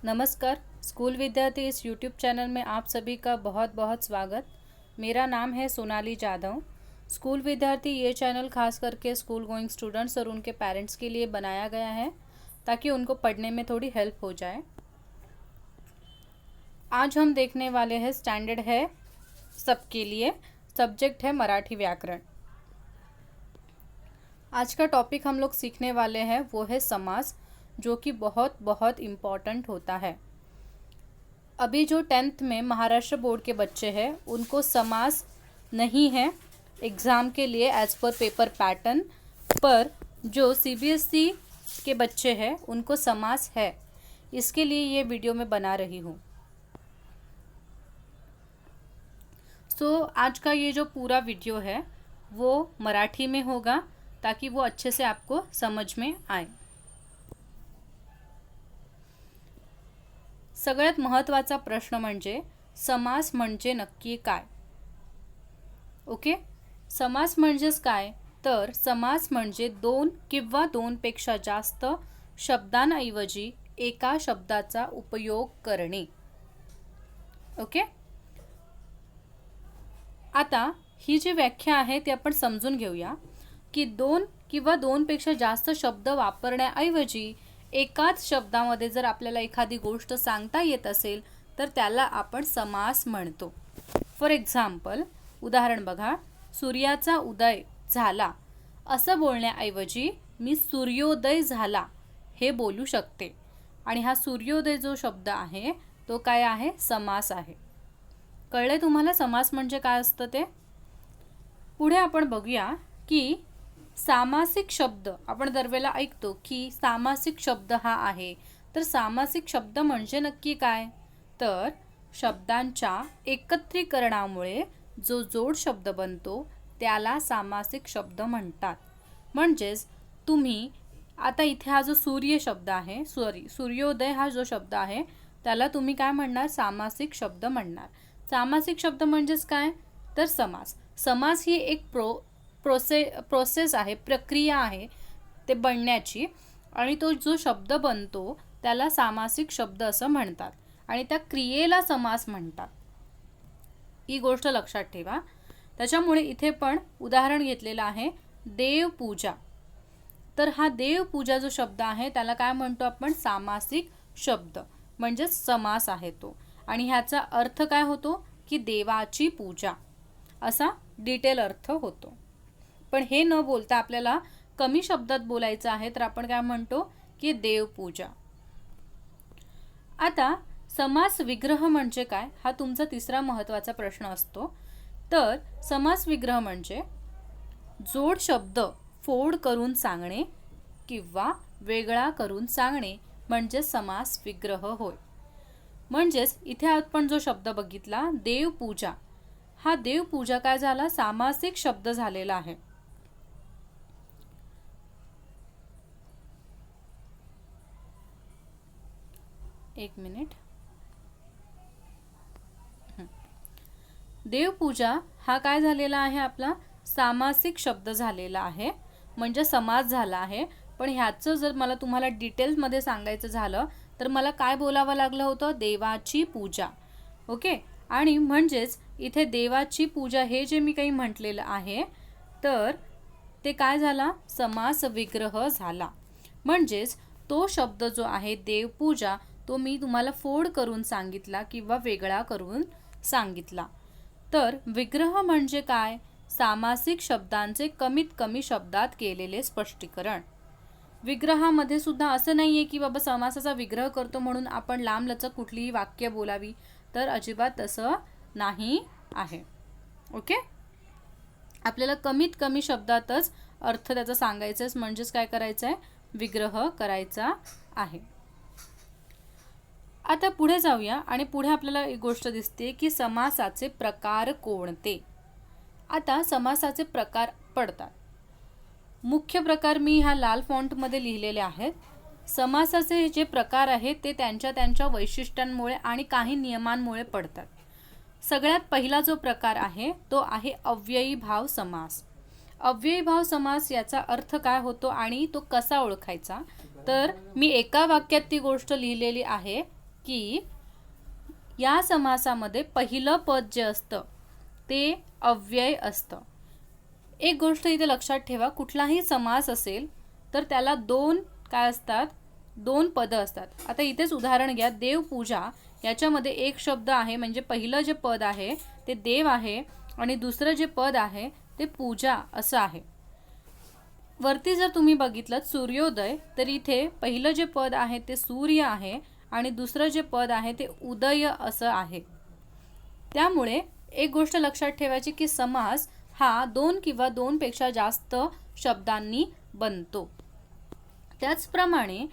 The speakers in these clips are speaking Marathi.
नमस्कार। स्कूल विद्यार्थी इस यूट्यूब चैनल में आप सभी का बहुत बहुत स्वागत। मेरा नाम है सोनाली जाधव। स्कूल विद्यार्थी ये चैनल खास करके स्कूल गोइंग स्टूडेंट्स और उनके पेरेंट्स के लिए बनाया गया है ताकि उनको पढ़ने में थोड़ी हेल्प हो जाए। आज हम देखने वाले हैं स्टैंडर्ड है सबके लिए, सब्जेक्ट है मराठी व्याकरण। आज का टॉपिक हम लोग सीखने वाले हैं वो है समास, जो कि बहुत बहुत इम्पॉर्टेंट होता है। अभी जो 10th में महाराष्ट्र बोर्ड के बच्चे हैं उनको समास नहीं है एग्ज़ाम के लिए एज़ पर पेपर पैटर्न, पर जो CBSE के बच्चे हैं उनको समास है। इसके लिए ये वीडियो मैं बना रही हूँ। आज का ये जो पूरा वीडियो है वो मराठी में होगा ताकि वो अच्छे से आपको समझ में आए। सगळ्यात महत्त्वाचा प्रश्न म्हणजे समास म्हणजे नक्की काय। ओके, समास म्हणजेच काय तर समास म्हणजे दोन किंवा दोनपेक्षा जास्त शब्दांऐवजी एका शब्दाचा उपयोग करणे। ओके, आता ही जी व्याख्या आहे ती आपण समजून घेऊया की दोन किंवा दोनपेक्षा जास्त शब्द वापरण्याऐवजी एकाच शब्दामध्ये जर आपल्याला एखादी गोष्ट सांगता येत असेल तर त्याला आपण समास म्हणतो। फॉर एक्झाम्पल, उदाहरण बघा, सूर्याचा उदय झाला असं बोलण्याऐवजी मी सूर्योदय झाला हे बोलू शकते, आणि हा सूर्योदय जो शब्द आहे तो काय आहे, समास आहे। कळले तुम्हाला समास म्हणजे काय असतं ते? पुढे आपण बघूया की सामासिक शब्द आपण दरवेळेला ऐकतो की सामासिक शब्द हा आहे, तर सामासिक शब्द म्हणजे नक्की काय तर शब्दांच्या एकत्रीकरणामुळे जो जोड शब्द बनतो त्याला सामासिक शब्द म्हणतात। म्हणजेच तुम्ही आता इथे हा जो सूर्य शब्द आहे, सूर्योदय हा जो शब्द आहे त्याला तुम्ही काय म्हणणार, सामासिक शब्द म्हणणार। सामासिक शब्द म्हणजेच काय तर समास। समास ही एक प्रोसेस आहे, प्रक्रिया आहे ते बनण्याची, आणि तो जो शब्द बनतो त्याला सामासिक शब्द असं म्हणतात आणि त्या क्रियेला समास म्हणतात। ही गोष्ट लक्षात ठेवा। त्याच्यामुळे इथे पण उदाहरण घेतलेलं आहे देवपूजा, तर हा देवपूजा जो शब्द आहे त्याला काय म्हणतो आपण, सामासिक शब्द म्हणजे समास आहे तो, आणि ह्याचा अर्थ काय होतो की देवाची पूजा असा डिटेल अर्थ होतो। पण हे न बोलता आपल्याला कमी शब्दात बोलायचं आहे तर आपण काय म्हणतो की देवपूजा। आता समास विग्रह म्हणजे काय हा तुमचा तिसरा महत्त्वाचा प्रश्न असतो। तर समास विग्रह म्हणजे जोड शब्द फोड करून सांगणे किंवा वेगळा करून सांगणे म्हणजे समास विग्रह होय। म्हणजेच इथे आपण जो शब्द बघितला देवपूजा, हा देवपूजा काय झाला, सामासिक शब्द झालेला आहे। एक मिनिट, देवपूजा हा काय झालेला आहे, आपला सामासिक शब्द झालेला आहे म्हणजे समास झाला आहे। पण ह्याचं जर मला तुम्हाला डिटेल्समध्ये सांगायचं झालं तर मला काय बोलावं लागलं होतं, देवाची पूजा। ओके, आणि म्हणजेच इथे देवाची पूजा हे जे मी काही म्हटलेलं आहे तर ते काय झाला, समास विग्रह झाला। म्हणजेच तो शब्द जो आहे देवपूजा तो मी तुम्हाला फोड करून सांगितला किंवा वेगळा करून सांगितला। तर विग्रह म्हणजे काय, सामासिक शब्दांचे कमीत कमी शब्दात केलेले स्पष्टीकरण। विग्रहामध्ये सुद्धा असं नाही आहे की बाबा समासाचा विग्रह करतो म्हणून आपण लांबलचक कुठलीही वाक्य बोलावी, तर अजिबात तसं नाही आहे। ओके, आपल्याला कमीत कमी शब्दातच अर्थ त्याचा सांगायचा आहे, म्हणजेच काय करायचं आहे, विग्रह करायचा आहे। आता पुढे जाऊया आणि पुढे आपल्याला एक गोष्ट दिसते की समासाचे प्रकार कोणते। आता समासाचे प्रकार पडतात। मुख्य प्रकार मी ह्या लाल फॉन्टमध्ये लिहिलेले आहेत। समासाचे जे प्रकार आहेत ते त्यांच्या वैशिष्ट्यांमुळे आणि काही नियमांमुळे पडतात। सगळ्यात पहिला जो प्रकार आहे तो आहे अव्ययी भाव समास। अव्ययी भाव समास याचा अर्थ काय होतो आणि तो कसा ओळखायचा, तर मी एका वाक्यात ती गोष्ट लिहिलेली आहे की या समासामध्ये पहिलं पद जे असतं ते अव्यय असतं. एक गोष्ट इथे लक्षात ठेवा, कुठलाही समास असेल तर त्याला काय असतात, दोन पदं असतात. आता इथेच उदाहरण घ्या, देवपूजा याच्यामध्ये एक शब्द आहे, म्हणजे पहिलं जे पद आहे ते देव आहे आणि दुसरं जे पद आहे ते पूजा असं आहे. वरती जर तुम्ही बघितलं सूर्योदय, तर इथे पहिलं जे पद आहे ते सूर्य आहे आणि दुसरं जे पद आहे ते उदय असं आहे. त्यामुळे एक गोष्ट लक्षात ठेवायची की समास हा दोन किंवा दोनपेक्षा जास्त शब्दांनी बनतो. त्याचप्रमाणे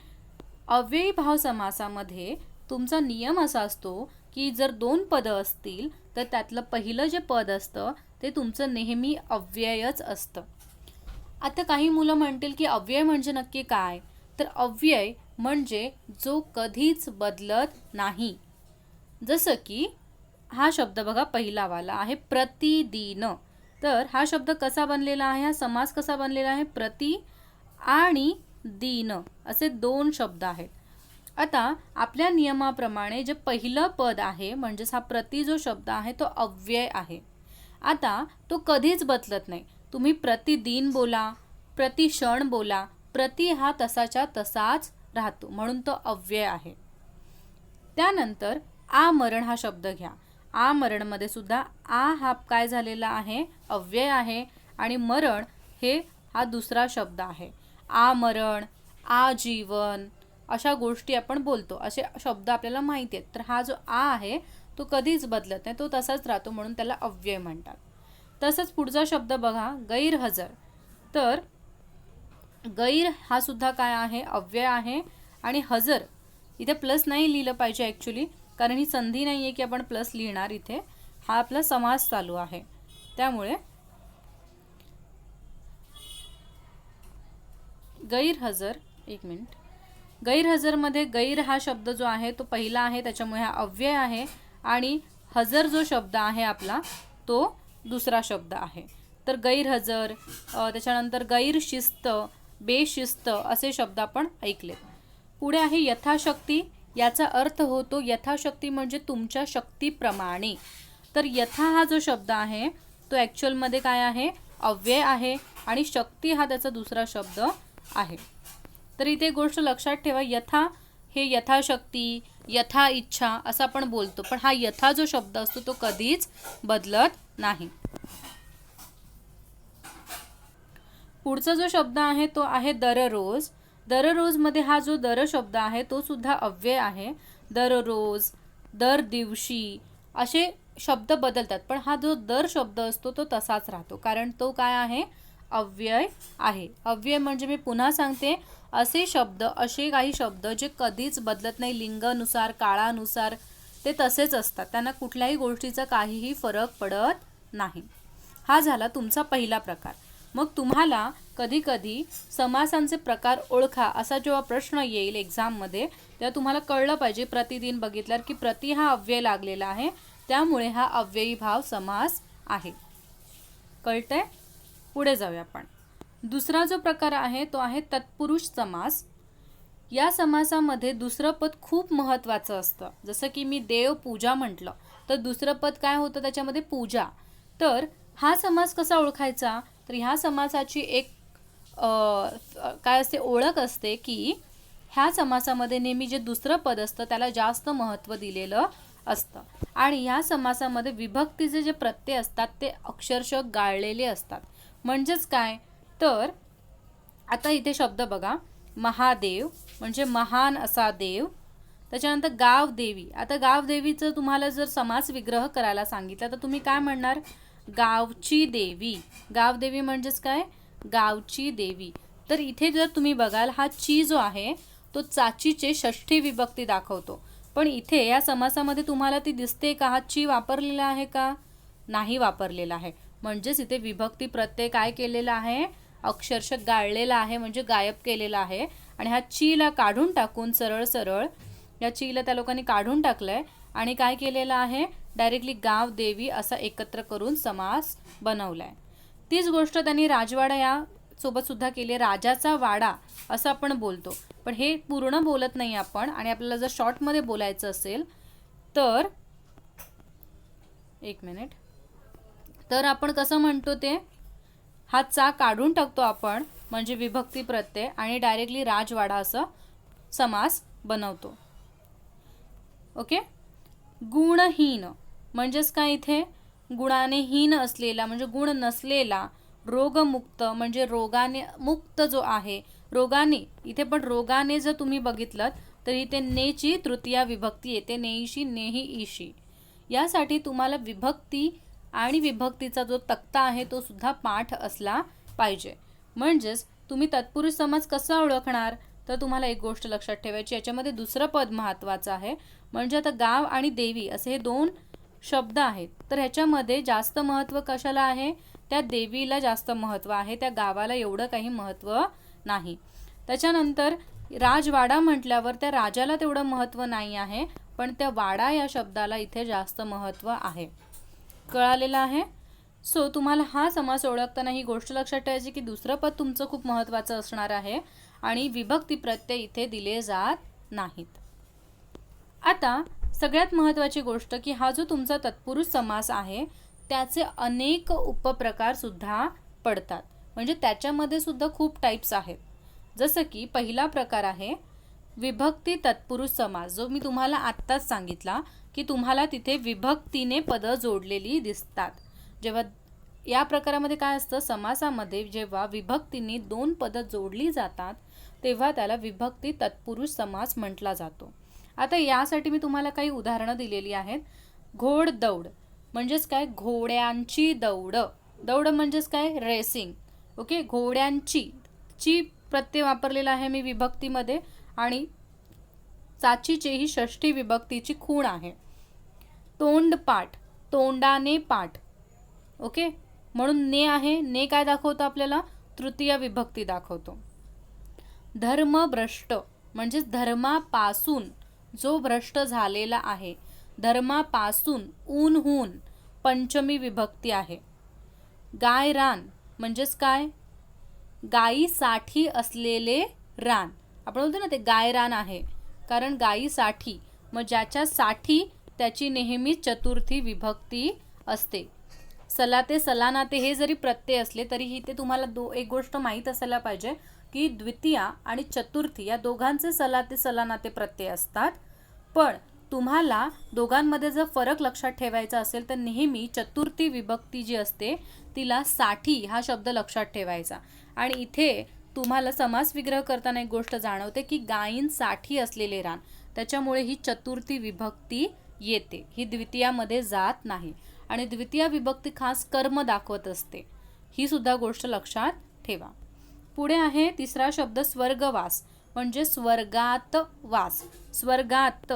अव्ययी भाव समासामध्ये तुमचा नियम असा असतो की जर दोन पदं असतील तर त्यातलं पहिलं जे पद असतं ते तुमचं नेहमी अव्ययच असतं. आता काही मुलं म्हणतील की अव्यय म्हणजे नक्की काय, तर अव्यय म्हणजे जो कधीच बदलत नाही. जसं की हा शब्द बघा, पहिला वाला आहे प्रतिदिन. तर हा शब्द कसा बनलेला आहे, हा समास कसा बनलेला आहे, प्रति आणि दिन असे दोन शब्द आहेत. आता आपल्या नियमाप्रमाणे जे पहिलं पद आहे म्हणजेच हा प्रति जो शब्द आहे तो अव्यय आहे. आता तो कधीच बदलत नाही. तुम्ही प्रतिदिन बोला, प्रति क्षण बोला, प्रति हा तसाच्या तसाच राहतो, म्हणून तो अव्यय आहे. त्यानंतर आमरण हा शब्द घ्या. आमरणमध्ये सुद्धा आ हा काय झालेला आहे, अव्यय आहे आणि मरण हा दुसरा शब्द आहे. आमरण, आजीवन अशा गोष्टी आपण बोलतो, असे शब्द आपल्याला माहिती आहेत. तर हा जो आ आहे तो कधीच बदलत नाही, तो तसाच राहतो, म्हणून त्याला अव्यय म्हणतात. तसंच पुढचा शब्द बघा, गैरहजर. तर गैर हा सुद्धा काय आहे, अव्यय आहे आणि हजर इथे प्लस नाही लिहिलं पाहिजे ॲक्च्युली, कारण ही संधी नाही आहे की आपण प्लस लिहिणार. इथे हा आपला समास चालू आहे, त्यामुळे गैरहजर. एक मिनिट, गैरहजरमध्ये गैर हा शब्द जो आहे तो पहिला आहे, त्याच्यामुळे हा अव्यय आहे आणि हजर जो शब्द आहे आपला तो दुसरा शब्द आहे. तर गैरहजर, त्याच्यानंतर गैरशिस्त, बेशिस्त असे शब्द आपण ऐकलेत. पुढे आहे यथाशक्ती. याचा अर्थ होतो यथाशक्ती म्हणजे तुमच्या शक्तीप्रमाणे. तर यथा हा जो शब्द आहे तो ॲक्च्युअलमध्ये काय आहे, अव्यय आहे आणि शक्ती हा त्याचा दुसरा शब्द आहे. तर इथे गोष्ट लक्षात ठेवा, यथा हे यथाशक्ती, यथा इच्छा असं आपण बोलतो, पण हा यथा जो शब्द असतो तो कधीच बदलत नाही. पुढचा जो शब्द आहे तो आहे दररोज. दररोजमध्ये हा जो दर शब्द आहे तो सुद्धा अव्यय आहे. दररोज, दर दिवशी असे शब्द बदलतात, पण हा जो दर शब्द असतो तो तसाच राहतो, कारण तो काय आहे, अव्यय आहे. अव्यय म्हणजे मी पुन्हा सांगते, असे शब्द, असे काही शब्द जे कधीच बदलत नाही, लिंगानुसार, काळानुसार ते तसेच असतात, त्यांना कुठल्याही गोष्टीचा काहीही फरक पडत नाही. हा झाला तुमचा पहिला प्रकार. मग तुम्हाला कधी कधी समासांचे प्रकार ओळखा असा जेव्हा प्रश्न येईल एक्झाममध्ये, तेव्हा तुम्हाला कळलं पाहिजे प्रतिदिन बघितल्यावर की प्रति हा अव्यय लागलेला आहे, त्यामुळे हा अव्ययी भाव समास आहे. कळतंय? पुढे जाऊया आपण. दुसरा जो प्रकार आहे तो आहे तत्पुरुष समास. या समासामध्ये दुसरं पद खूप महत्त्वाचं असतं. जसं की मी देव पूजा म्हटलं तर दुसरं पद काय होतं त्याच्यामध्ये, पूजा. तर हा समास कसा ओळखायचा, तर ह्या समासाची एक काय असते, ओळख असते की ह्या समासामध्ये नेहमी जे दुसरं पद असतं त्याला जास्त महत्त्व दिलेलं असतं आणि ह्या समासामध्ये विभक्तीचे जे प्रत्यय असतात ते अक्षरशः गाळलेले असतात. म्हणजेच काय, तर आता इथे शब्द बघा, महादेव म्हणजे महान असा देव. त्याच्यानंतर गावदेवी. आता गावदेवीचं तुम्हाला जर समास विग्रह करायला सांगितलं तर तुम्ही काय म्हणणार, गावची देवी. गावदेवी म्हणजेच काय, गावची देवी. तर इथे जर तुम्ही बघाल हा ची जो आहे तो चाचीचे षष्ठी विभक्ती दाखवतो, पण इथे या समासामध्ये तुम्हाला ती दिसते का, हा ची वापरलेला आहे का, नाही वापरलेला आहे. म्हणजेच इथे विभक्ती प्रत्यय काय केलेला आहे, अक्षरशः गाळलेला आहे, म्हणजे गायब केलेला आहे. आणि हा चीला काढून टाकून सरळ सरळ या चीला त्या लोकांनी काढून टाकलंय आणि काय केलेलं आहे, डायरेक्टली गाव देवी असा एकत्र करून समास बनवलाय. तीच गोष्ट त्यांनी राजवाडा या सोबत सुद्धा केली आहे, राजाचा वाडा असं आपण बोलतो, पण हे पूर्ण बोलत नाही आपण. आणि आपल्याला जर शॉर्टमध्ये बोलायचं असेल तर एक मिनिट, तर आपण कसं म्हणतो ते, हा चा काढून टाकतो आपण म्हणजे विभक्ती प्रत्यय आणि डायरेक्टली राजवाडा असं समास बनवतो. ओके. गुणहीन म्हणजेच काय, इथे गुणाने हीन असलेला म्हणजे गुण नसलेला. रोगमुक्त म्हणजे रोगाने मुक्त जो आहे, रोगाने, इथे पण रोगाने जर तुम्ही बघितलं तर इथे नेची तृतीया विभक्ती येते, नेईशी नेही ईशी. यासाठी तुम्हाला विभक्ती आणि विभक्तीचा जो तक्ता आहे तो सुद्धा पाठ असला पाहिजे. म्हणजेच तुम्ही तत्पुरुष समास कसा ओळखणार, तर तुम्हाला एक गोष्ट लक्षात ठेवायची, याच्यामध्ये दुसरं पद महत्त्वाचं आहे. म्हणजे आता गाव आणि देवी असे हे दोन शब्द आहेत, तर ह्याच्यामध्ये जास्त महत्त्व कशाला आहे, त्या देवीला जास्त महत्त्व आहे, त्या गावाला एवढं काही महत्त्व नाही. त्याच्यानंतर राजवाडा म्हटल्यावर त्या राजाला तेवढं महत्त्व नाही आहे, पण त्या वाडा या शब्दाला इथे जास्त महत्त्व आहे. कळालेलं आहे. सो तुम्हाला हा समास ओळखताना ही गोष्ट लक्षात ठेवायची की दुसरं पद तुमचं खूप महत्त्वाचं असणार आहे आणि विभक्ती प्रत्यय इथे दिले जात नाहीत. आता सगळ्यात महत्त्वाची गोष्ट की हा जो तुमचा तत्पुरुष समास आहे त्याचे अनेक उपप्रकार सुद्धा पडतात, म्हणजे त्याच्यामध्ये सुद्धा खूप टाईप्स आहेत. जसं की पहिला प्रकार आहे विभक्ती तत्पुरुष समास, जो मी तुम्हाला आत्ताच सांगितला की तुम्हाला तिथे विभक्तीने पदं जोडलेली दिसतात. जेव्हा या प्रकारामध्ये काय असतं, समासामध्ये जेव्हा विभक्तीने दोन पदं जोडली जातात तेव्हा त्याला विभक्ती तत्पुरुष समास म्हटला जातो. आता यासाठी मी तुम्हाला काही उदाहरणं दिलेली आहेत. घोड दौड म्हणजेच काय, घोड्यांची दौड. दौड म्हणजेच काय, रेसिंग. ओके. घोड्यांची ची प्रत्यय वापरलेला आहे मी विभक्तीमध्ये आणि चाचीचे ही षष्ठी विभक्तीची खूण आहे. तोंडपाठ, तोंडाने पाठ. ओके. म्हणून ने आहे, ने काय दाखवतो आपल्याला, तृतीय विभक्ती दाखवतो. धर्मभ्रष्ट म्हणजेच धर्मापासून जो भ्रष्ट झालेला आहे, धर्मापासून ऊनहून पंचमी विभक्ती आहे. गायरान म्हणजेच काय, गायीसाठी असलेले रान. आपण बोलतो ना ते गायरान आहे, कारण गायीसाठी, मग ज्याच्यासाठी त्याची नेहमी चतुर्थी विभक्ती असते. सलाते सलानाते हे जरी प्रत्यय असले तरीही ते तुम्हाला एक गोष्ट माहीत असायला पाहिजे की द्वितीया आणि चतुर्थी या दोघांचे सलाते सलानाते प्रत्यय असतात. पण तुम्हाला दोघांमध्ये जर फरक लक्षात ठेवायचा असेल तर नेहमी चतुर्थी विभक्ती जी असते तिला साठी हा शब्द लक्षात ठेवायचा. आणि इथे तुम्हाला समास विग्रह करताना एक गोष्ट जाणवते की गायींसाठी असलेले रान, त्याच्यामुळे ही चतुर्थी विभक्ती येते, ही द्वितीयामध्ये जात नाही. आणि द्वितीय विभक्ती खास कर्म दाखवत असते, ही सुद्धा गोष्ट लक्षात ठेवा. पुढे आहे तिसरा शब्द स्वर्गवास म्हणजे स्वर्गात वास. स्वर्गात,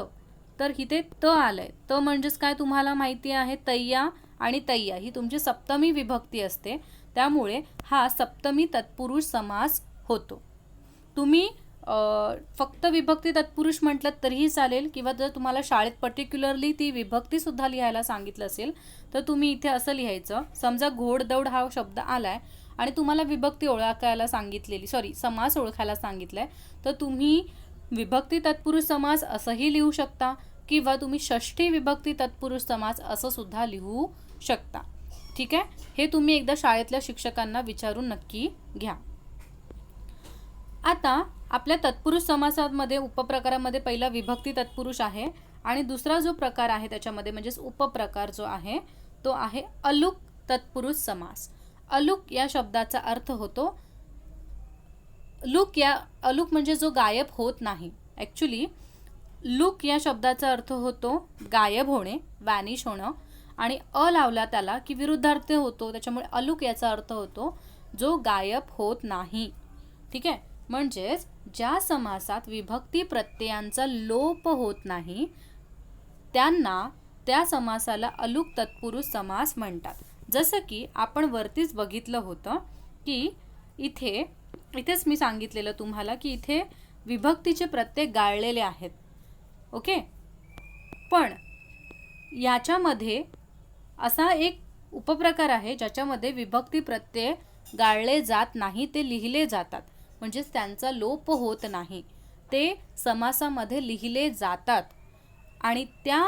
तर इथे त आलंय. त म्हणजेच काय तुम्हाला माहिती आहे, तय्या आणि तय्या ही तुमची सप्तमी विभक्ती असते, त्यामुळे हा सप्तमी तत्पुरुष समास होतो. तुम्ही फक्त विभक्ती तत्पुरुष म्हटलं तरीही चालेल, किंवा जर तुम्हाला शाळेत पर्टिक्युलरली ती विभक्ती सुद्धा लिहायला सांगितलं असेल तर तुम्ही इथे असं लिहायचं. समजा घोडदौड हा शब्द आलाय आणि तुम्हाला विभक्ती ओळखायला सांगितलेली, समास ओळखायला सांगितलंय, तर तुम्ही विभक्ती तत्पुरुष समास असंही लिहू शकता किंवा तुम्ही षष्ठी विभक्ती तत्पुरुष समास असं सुद्धा लिहू शकता. ठीक आहे. हे तुम्ही एकदा शाळेतल्या शिक्षकांना विचारून नक्की घ्या. आता आपल्या तत्पुरुष समासामध्ये उपप्रकारामध्ये पहिला विभक्ती तत्पुरुष आहे आणि दुसरा जो प्रकार आहे त्याच्यामध्ये म्हणजेच उपप्रकार जो आहे तो आहे अलुक तत्पुरुष समास. अलुक या शब्दाचा अर्थ होतो अलुक म्हणजे जो गायब होत नाही. ॲक्च्युली लुक या शब्दाचा अर्थ होतो गायब होणे, वॅनिश होणं, आणि अ लावला त्याला की विरुद्धार्थ होतो, त्याच्यामुळे अलुक याचा अर्थ होतो जो गायब होत नाही. ठीक आहे. म्हणजेच ज्या समासात विभक्ती प्रत्ययांचा लोप होत नाही त्यांना त्या समासाला अलुक तत्पुरुष समास म्हणतात. जसं की आपण वरतीच बघितलं होतं की इथेच मी सांगितलेलं तुम्हाला की इथे विभक्तीचे प्रत्यय गाळलेले आहेत. ओके. पण याच्यामध्ये असा एक उपप्रकार आहे ज्याच्यामध्ये विभक्ती प्रत्यय गाळले जात नाही, ते लिहिले जातात. म्हणजेच त्यांचा लोप होत नाही, ते समासामध्ये लिहिले जातात. आणि त्या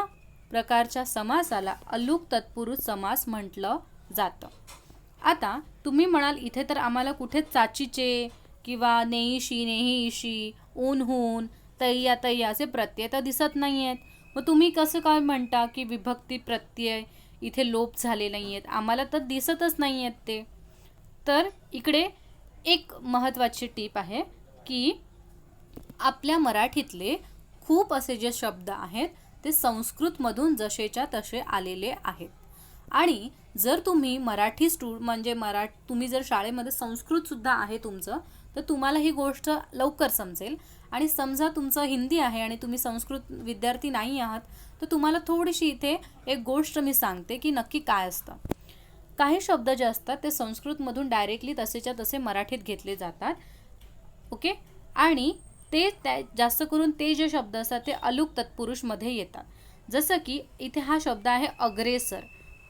प्रकारच्या समासाला अलुक तत्पुरुष समास म्हटलं जातं. आता तुम्ही म्हणाल इथे तर आम्हाला कुठे चाचीचे किंवा नेईशी नेहीशी, ऊनहून, तय्या तय्या असे प्रत्यय तर दिसत नाही आहेत. मग तुम्ही कसं काय म्हणता की विभक्ती प्रत्यय इथे लोप झाले नाही आहेत? आम्हाला तर दिसतच नाही आहेत ते. तर इकडे एक महत्त्वाची टीप आहे की आपल्या मराठीतले खूप असे जे शब्द आहेत ते संस्कृतमधून जसेच्या तसे आलेले आहेत. आणि जर तुम्ही मराठी म्हणजे तुम्ही जर शाळेमध्ये संस्कृतसुद्धा आहे तुमचं, तर तुम्हाला ही गोष्ट लवकर समजेल. आणि समजा तुमचं हिंदी आहे आणि तुम्ही संस्कृत विद्यार्थी नाही आहात, तर तुम्हाला थोडीशी इथे एक गोष्ट मी सांगते की नक्की काय असतं. काही शब्द जे असतात ते संस्कृतमधून डायरेक्टली तसेच्या तसे मराठीत घेतले जातात. ओके. आणि ते जास्त करून ते जे शब्द असतात ते अलुक तत्पुरुषमध्ये येतात. जसं की इथे हा शब्द आहे अग्रेसर,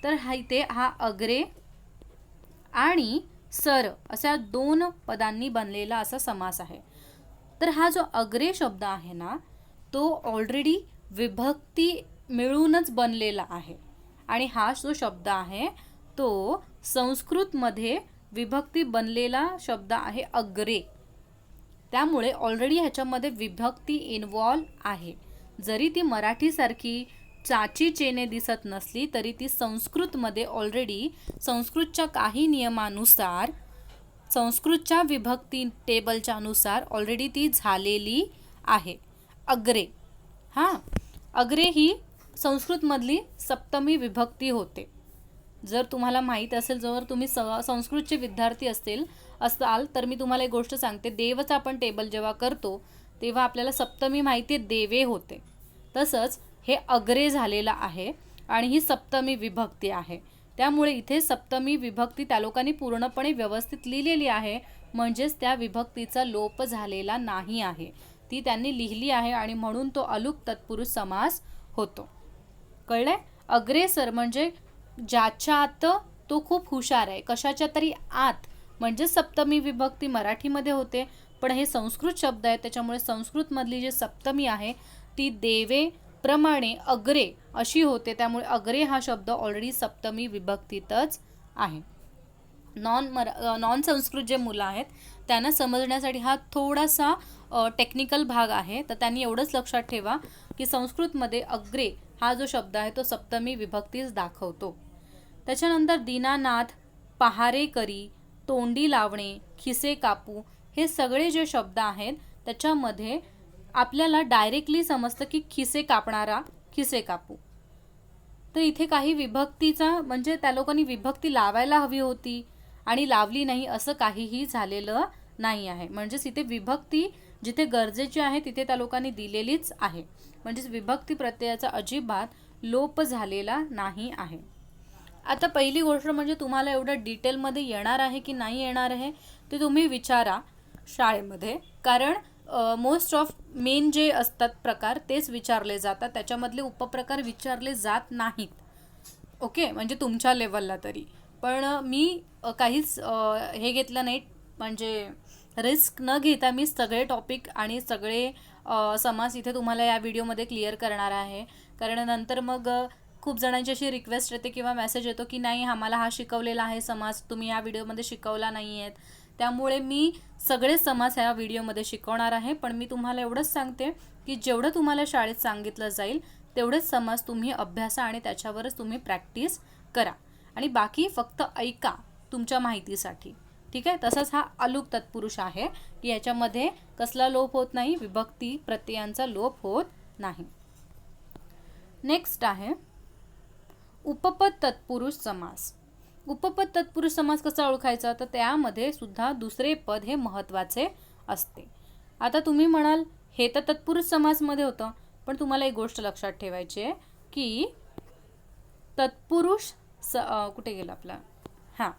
तर इथे हा अग्रे आणि सर अशा 2 पदांनी बनलेला असा समास आहे. तर हा जो अग्रे शब्द आहे ना, तो ऑलरेडी विभक्ती मिळूनच बनलेला आहे. आणि हा जो शब्द आहे तो संस्कृतमध्ये विभक्ती बनलेला शब्द आहे अग्रे. त्यामुळे ऑलरेडी ह्याच्यामध्ये विभक्ती इन्वॉल्व आहे. जरी ती मराठीसारखी चाचीचेने दिसत नसली तरी ती संस्कृतमध्ये ऑलरेडी संस्कृतच्या काही नियमानुसार, संस्कृतच्या विभक्ती टेबलच्या अनुसार ऑलरेडी ती झालेली आहे. अग्रे, हां, अग्रे ही संस्कृतमधली सप्तमी विभक्ती होते. जर तुम्हाला माहीत असेल, जर तुम्ही संस्कृतचे विद्यार्थी असाल तर मी तुम्हाला एक गोष्ट सांगते. देवचा आपण टेबल जेव्हा करतो तेव्हा आपल्याला सप्तमी माहिती आहे, देवे होते. तसंच हे अग्रे झालेलं आहे आणि ही सप्तमी विभक्ती आहे. त्यामुळे इथे सप्तमी विभक्ती त्या लोकांनी पूर्णपणे व्यवस्थित लिहिलेली आहे. म्हणजेच त्या विभक्तीचा लोप झालेला नाही आहे, ती त्यांनी लिहिली आहे आणि म्हणून तो अलुक तत्पुरुष समास होतो. कळलंय? अग्रेसर म्हणजे ज्याच्यात तो खूप हुशार आहे, कशाच्या तरी आत, म्हणजे सप्तमी विभक्ती मराठीमध्ये होते. पण हे संस्कृत शब्द आहे, त्याच्यामुळे संस्कृतमधली जी सप्तमी आहे ती देवे प्रमाणे अग्रे अशी होते. त्यामुळे अग्रे हा शब्द ऑलरेडी सप्तमी विभक्तीतच आहे. नॉन संस्कृत जे मुलं आहेत त्यांना समजण्यासाठी हा थोडासा टेक्निकल भाग आहे. तर त्यांनी एवढंच लक्षात ठेवा की संस्कृतमध्ये अग्रे हा जो शब्द आहे तो सप्तमी विभक्तीच दाखवतो. त्याच्यानंतर दीनानाथ, पहारेकरी, तोंडी लावणे, खिसे कापू हे सगळे जे शब्द आहेत त्याच्यामध्ये आपल्याला डायरेक्टली समजतं की खिसे कापणारा, खिसे कापू. तर इथे काही विभक्तीचा म्हणजे त्या लोकांनी विभक्ती लावायला हवी होती आणि लावली नाही असं काहीही झालेलं नाही आहे. म्हणजेच इथे विभक्ती जिथे गरजेची आहे तिथे त्या लोकांनी दिलेलीच आहे. म्हणजेच विभक्ती प्रत्ययाचा अजिबात लोप झालेला नाही आहे. आता पहिली गोष्ट म्हणजे तुम्हाला एवढं डिटेलमध्ये येणार आहे की नाही येणार आहे ते तुम्ही विचारा शाळेमध्ये. कारण मोस्ट ऑफ मेन जे असतात प्रकार तेच विचारले जातात, त्याच्यामधले उपप्रकार विचारले जात नाहीत. ओके, म्हणजे तुमच्या लेवलला तरी. पण मी काहीच हे घेतलं नाही, म्हणजे रिस्क न घेता मी सगळे टॉपिक आणि सगळे समास इथे तुम्हाला या व्हिडिओमध्ये क्लिअर करणार आहे. कारण नंतर मग खूप जणांची अशी रिक्वेस्ट येते किंवा मेसेज येतो की नाही आम्हाला हा शिकवलेला आहे समास तुम्ही या व्हिडिओमध्ये शिकवला नाही आहेत. त्यामुळे मी सगळे समास ह्या व्हिडिओमध्ये शिकवणार आहे. पण मी तुम्हाला एवढंच सांगते की जेवढं तुम्हाला शाळेत सांगितलं जाईल तेवढेच समास तुम्ही अभ्यासा आणि त्याच्यावरच तुम्ही प्रॅक्टिस करा. आणि बाकी फक्त ऐका तुमच्या माहितीसाठी. ठीक आहे. तसंच हा अलुक तत्पुरुष आहे की याच्यामध्ये कसला लोप होत नाही, विभक्ती प्रत्ययांचा लोप होत नाही. नेक्स्ट आहे उपपद तत्पुरुष समास. उपपद तत्पुरुष समास कसा ओळखायचा, तर त्यामध्ये सुद्धा दुसरे पद हे महत्त्वाचे असते. आता तुम्ही म्हणाल हे तर तत्पुरुष समासमध्ये होतं, पण तुम्हाला एक गोष्ट लक्षात ठेवायची आहे की तत्पुरुष कुठे गेला आपला, हां,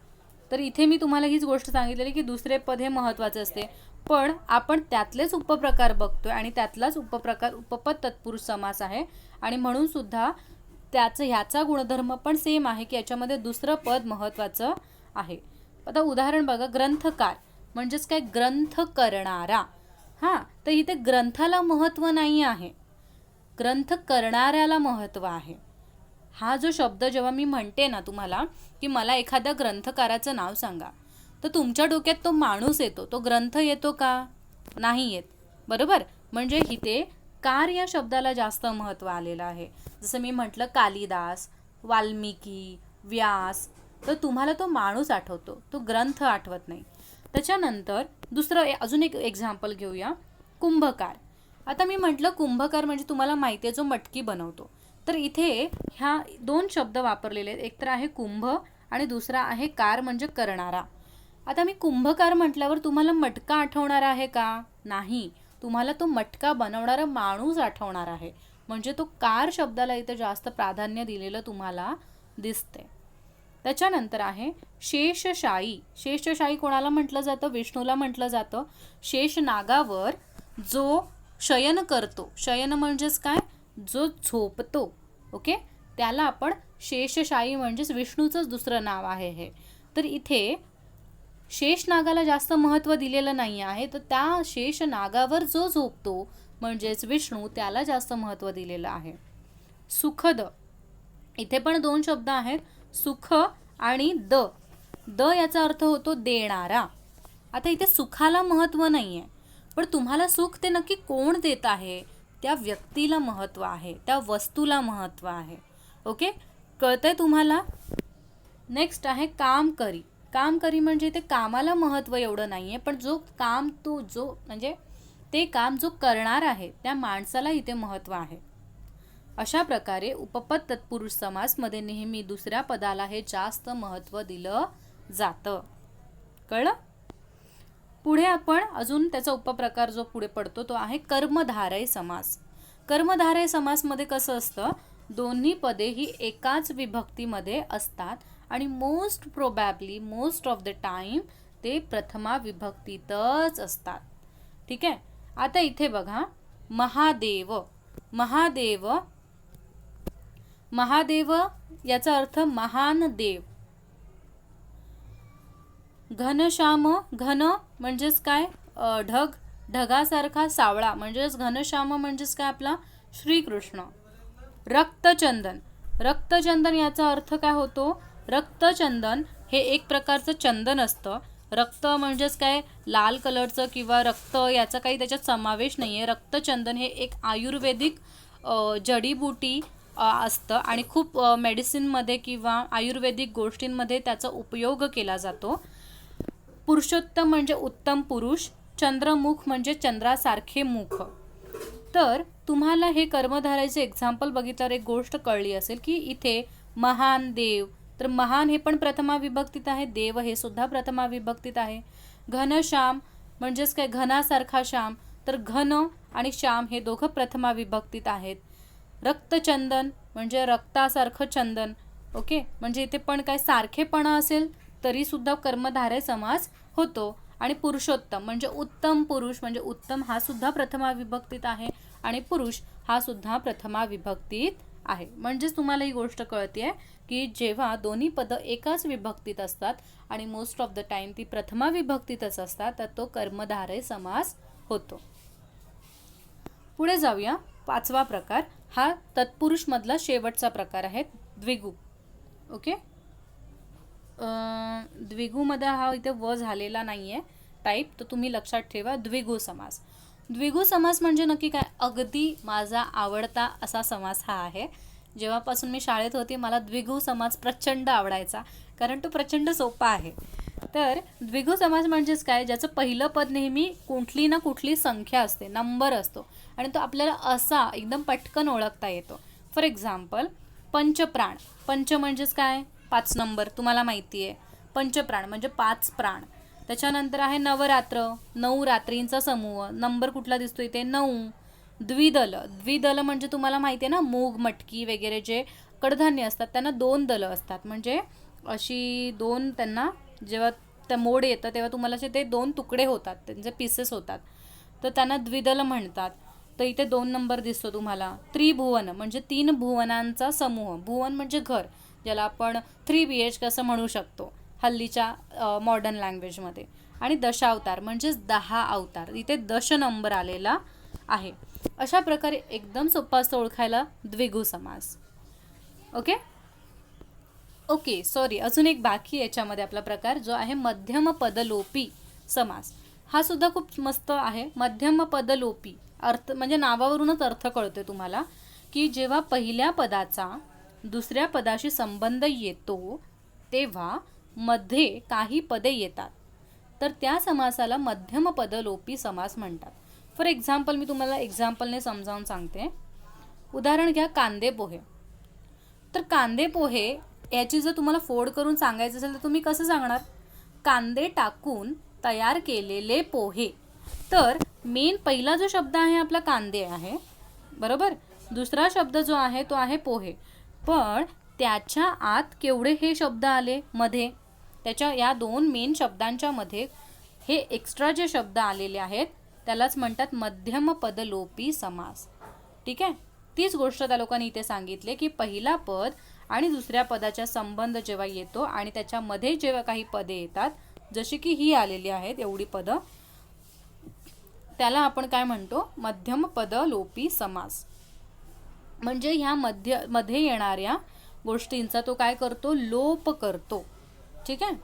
तर इथे मी तुम्हाला हीच गोष्ट सांगितलेली की दुसरे पद हे महत्त्वाचे असते. पण आपण त्यातलेच उपप्रकार बघतोय आणि त्यातलाच उपप्रकार उपपद तत्पुरुष समास आहे. आणि म्हणून सुद्धा ह्याचा गुणधर्म पण सेम आहे की याच्यामध्ये दुसरं पद महत्त्वाचं आहे. आता उदाहरण बघा, ग्रंथकार म्हणजेच काय, ग्रंथ करणारा. हां, तर इथे ग्रंथाला महत्त्व नाही आहे, ग्रंथ करणाऱ्याला महत्त्व आहे. हा जो शब्द जेव्हा मी म्हणते ना तुम्हाला की मला एखाद्या ग्रंथकाराचं नाव सांगा, तर तुमच्या डोक्यात तो माणूस येतो, तो ग्रंथ येतो का? नाही येत, बरोबर. म्हणजे इथे कार या शब्दाला जास्त महत्त्व आलेलं आहे. जसं मी म्हटलं कालिदास, वाल्मिकी, व्यास, तर तुम्हाला तो माणूस आठवतो, तो ग्रंथ आठवत नाही. त्याच्यानंतर दुसरं अजून एक एक्झाम्पल घेऊया, कुंभकार. आता मी म्हटलं कुंभकार म्हणजे तुम्हाला माहिती आहे जो मटकी बनवतो. तर इथे ह्या दोन शब्द वापरलेले आहेत, एक तर आहे कुंभ आणि दुसरा आहे कार म्हणजे करणारा. आता मी कुंभकार म्हटल्यावर तुम्हाला मटका आठवणार आहे का? नाही, तुम्हाला तो मटका बनवणारा माणूस आठवणार आहे. म्हणजे तो कार शब्दाला इथे जास्त प्राधान्य दिलेलं तुम्हाला दिसते. त्याच्यानंतर आहे शेषशायी. शेषशायी कोणाला म्हटलं जातं? विष्णूला म्हटलं जातं. शेष नागावर जो शयन करतो, शयन म्हणजेच काय, जो झोपतो, ओके, त्याला आपण शेषशायी म्हणजेच विष्णूचंच दुसरं नाव आहे हे. तर इथे शेषनागाला जास्त महत्त्व दिलेलं नाही आहे, तर त्या शेषनागावर जो झोपतो म्हणजेच विष्णू, त्याला जास्त महत्त्व दिलेलं आहे. सुखद, इथे पण दोन शब्द आहेत, सुख आणि द. द याचा अर्थ होतो देणारा. आता इथे सुखाला महत्त्व नाही आहे, पण तुम्हाला सुख ते नक्की कोण देत आहे, त्या व्यक्तीला महत्त्व आहे, त्या वस्तूला महत्त्व आहे. ओके, कळतंय तुम्हाला? नेक्स्ट आहे कामकरी. कामकरी म्हणजे ते कामाला महत्त्व एवढं नाही आहे, पण जो काम जो म्हणजे ते काम जो करणार आहे त्या माणसाला इथे महत्त्व आहे. अशा प्रकारे उपपद तत्पुरुष समासमध्ये नेहमी दुसऱ्या पदाला हे जास्त महत्त्व दिलं जातं. कळलं? पुढे आपण अजून त्याचा उपप्रकार जो पुढे पडतो तो आहे कर्मधारय समास. कर्मधारय समासमध्ये कसं असतं, दोन्ही पदे ही एकाच विभक्तीमध्ये असतात आणि most probably most of the time ते प्रथमा विभक्तीतच असतात. ठीक आहे. आता इथे बघा, महादेव. महादेव, महादेव याचा अर्थ महान देव. घनश्याम, घन म्हणजेच काय, ढग, ढगासारखा सावळा म्हणजेच घनश्याम म्हणजेच काय, आपला श्रीकृष्ण. रक्तचंदन, रक्तचंदन याचा अर्थ काय होतो, रक्तचंदन हे एक प्रकारचं चंदन असतं. रक्त म्हणजेच काय, लाल कलरचं किंवा रक्त याचा काही त्याच्यात समावेश नाही आहे. रक्तचंदन हे एक आयुर्वेदिक जडीबुटी असतं आणि खूप मेडिसिनमध्ये किंवा आयुर्वेदिक गोष्टींमध्ये त्याचा उपयोग केला जातो. पुरुषोत्तम म्हणजे उत्तम पुरुष. चंद्रमुख म्हणजे चंद्रासारखे मुख. तर तुम्हाला हे कर्मधाराचे एक्झाम्पल बघितल्यावर एक गोष्ट कळली असेल की इथे महान देव, तर महान हे पण प्रथमा विभक्तीत आहे, देव हे सुद्धा प्रथमा विभक्तीत आहे. घनश्याम म्हणजेच काय, घनासारखा श्याम, तर घन आणि श्याम हे दोघं प्रथमा विभक्तीत आहेत. रक्तचंदन म्हणजे रक्तासारखं चंदन. ओके, म्हणजे इथे पण काय सारखेपणा असेल तरी सुद्धा कर्मधारय समास होतो. आणि पुरुषोत्तम म्हणजे उत्तम पुरुष, म्हणजे उत्तम हा सुद्धा प्रथमा विभक्तीत आहे आणि पुरुष हा सुद्धा प्रथमा विभक्तीत आहे. म्हणजेच तुम्हाला ही गोष्ट कळते की जेव्हा दोन्ही पद एकाच विभक्तीत असतात आणि मोस्ट ऑफ द टाइम ती प्रथमा विभक्तीतच असतात, तर तो कर्मधारय समास होतो. पुढे जाऊया. पाचवा प्रकार हा तत्पुरुष मधला शेवटचा प्रकार आहे, द्विगु. ओके, द्विगुमध्ये हा इथे व झालेला नाही आहे टाईप, तर तुम्ही लक्षात ठेवा द्विगु समास. द्विगु समास म्हणजे नक्की काय, अगदी माझा आवडता असा समास हा आहे. जेव्हापासून मी शाळेत होते मला द्विगु समास प्रचंड आवडायचा, कारण तो प्रचंड सोपा आहे. तर द्विगु समास म्हणजेच काय, ज्याचं पहिलं पद नेहमी कुठली ना कुठली संख्या असते, नंबर असतो आणि तो आपल्याला असा एकदम पटकन ओळखता येतो. फॉर एक्झाम्पल पंचप्राण. पंच म्हणजेच काय, 5 नंबर, तुम्हाला माहिती आहे. पंचप्राण म्हणजे 5 प्राण. त्याच्यानंतर आहे नवरात्र, 9 रात्रींचा समूह, नंबर कुठला दिसतो इथे 9. द्विदल, द्विदल म्हणजे तुम्हाला माहिती आहे ना, मूग, मटकी वगैरे जे कडधान्य असतात त्यांना 2 दलं असतात. म्हणजे अशी 2 त्यांना जेव्हा त्या मोड येतं तेव्हा तुम्हाला असे ते 2 तुकडे होतात, त्यांचे पीसेस होतात, तर त्यांना द्विदल म्हणतात. तर इथे 2 नंबर दिसतो तुम्हाला. त्रिभुवन म्हणजे 3 भुवनांचा समूह. भुवन म्हणजे घर, ज्याला आपण 3 BHK असं म्हणू शकतो. हल्लीच्या मॉडर्न लँग्वेजमध्ये. आणि दशावतार म्हणजेच 10 अवतार, इथे दश नंबर आलेला आहे. अशा प्रकारे एकदम सोपा असतं ओळखायला द्विगु समास. ओके सॉरी, अजून एक बाकी याच्यामध्ये आपला प्रकार जो आहे मध्यम पदलोपी समास. हा सुद्धा खूप मस्त आहे. मध्यम पदलोपी अर्थ म्हणजे नावावरूनच अर्थ कळतोय तुम्हाला की जेव्हा पहिल्या पदाचा दुसऱ्या पदाशी संबंध येतो तेव्हा मध्ये काही पदे येतात, तर त्या समासाला मध्यम पदलोपी समास म्हणतात. फॉर एक्झाम्पल मी तुम्हाला एक्झाम्पलने समजावून सांगते. उदाहरण घ्या कांदे पोहे. तर कांदे पोहे याची जर तुम्हाला फोड करून सांगायचं असेल तर तुम्ही कसं सांगणार? कांदे टाकून तयार केलेले पोहे. तर मेन पहिला जो शब्द आहे आपला कांदे आहे, बरोबर. दुसरा शब्द जो आहे तो आहे पोहे. पण त्याच्या आत केवढे हे शब्द आले मध्ये, त्याच्या या दोन मेन शब्दांच्या मध्ये हे एक्स्ट्रा जे शब्द आलेले आहेत त्यालाच म्हणतात मध्यम पदलोपी समास. ठीक आहे. तीच गोष्ट त्या लोकांनी इथे सांगितले की पहिला पद आणि दुसऱ्या पदाचा संबंध जेव्हा येतो आणि त्याच्यामध्ये जेव्हा काही पदे येतात, जशी की ही आलेली आहेत एवढी पदं, त्याला आपण काय म्हणतो? मध्यम पदलोपी समास. म्हणजे ह्या मध्ये येणाऱ्या गोष्टींचा तो काय करतो? लोप करतो. ठीक आहे.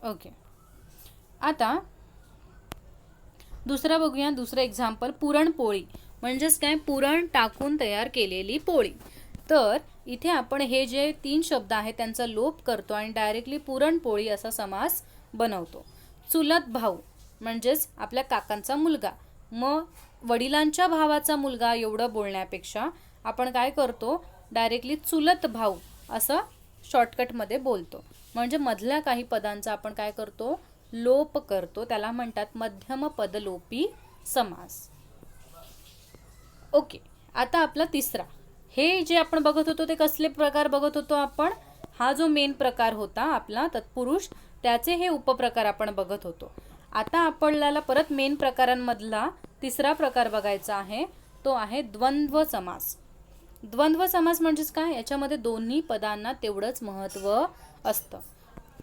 ओके, आता दुसरा बघूया. दुसरं एक्झाम्पल पुरणपोळी म्हणजेच काय? पुरण टाकून तयार केलेली पोळी. तर इथे आपण हे जे 3 शब्द आहेत त्यांचा लोप करतो आणि डायरेक्टली पुरणपोळी असा समास बनवतो. चुलत भाऊ म्हणजेच आपल्या काकांचा मुलगा. मग वडिलांच्या भावाचा मुलगा एवढं बोलण्यापेक्षा आपण काय करतो? डायरेक्टली चुलत भाऊ असं शॉर्टकटमध्ये बोलतो. म्हणजे मधल्या काही पदांचा आपण काय करतो? लोप करतो. त्याला म्हणतात मध्यम पदलोपी समास. ओके, आता आपला तिसरा. हे जे आपण बघत होतो ते कसले प्रकार बघत होतो आपण? हा जो मेन प्रकार होता आपला तत्पुरुष, त्याचे हे उपप्रकार आपण बघत होतो. आता आपल्याला परत मेन प्रकारांमधला तिसरा प्रकार बघायचा आहे. तो आहे द्वंद्व समास. द्वंद्व समास म्हणजेच काय? याच्यामध्ये दोन्ही पदांना तेवढंच महत्त्व असतं.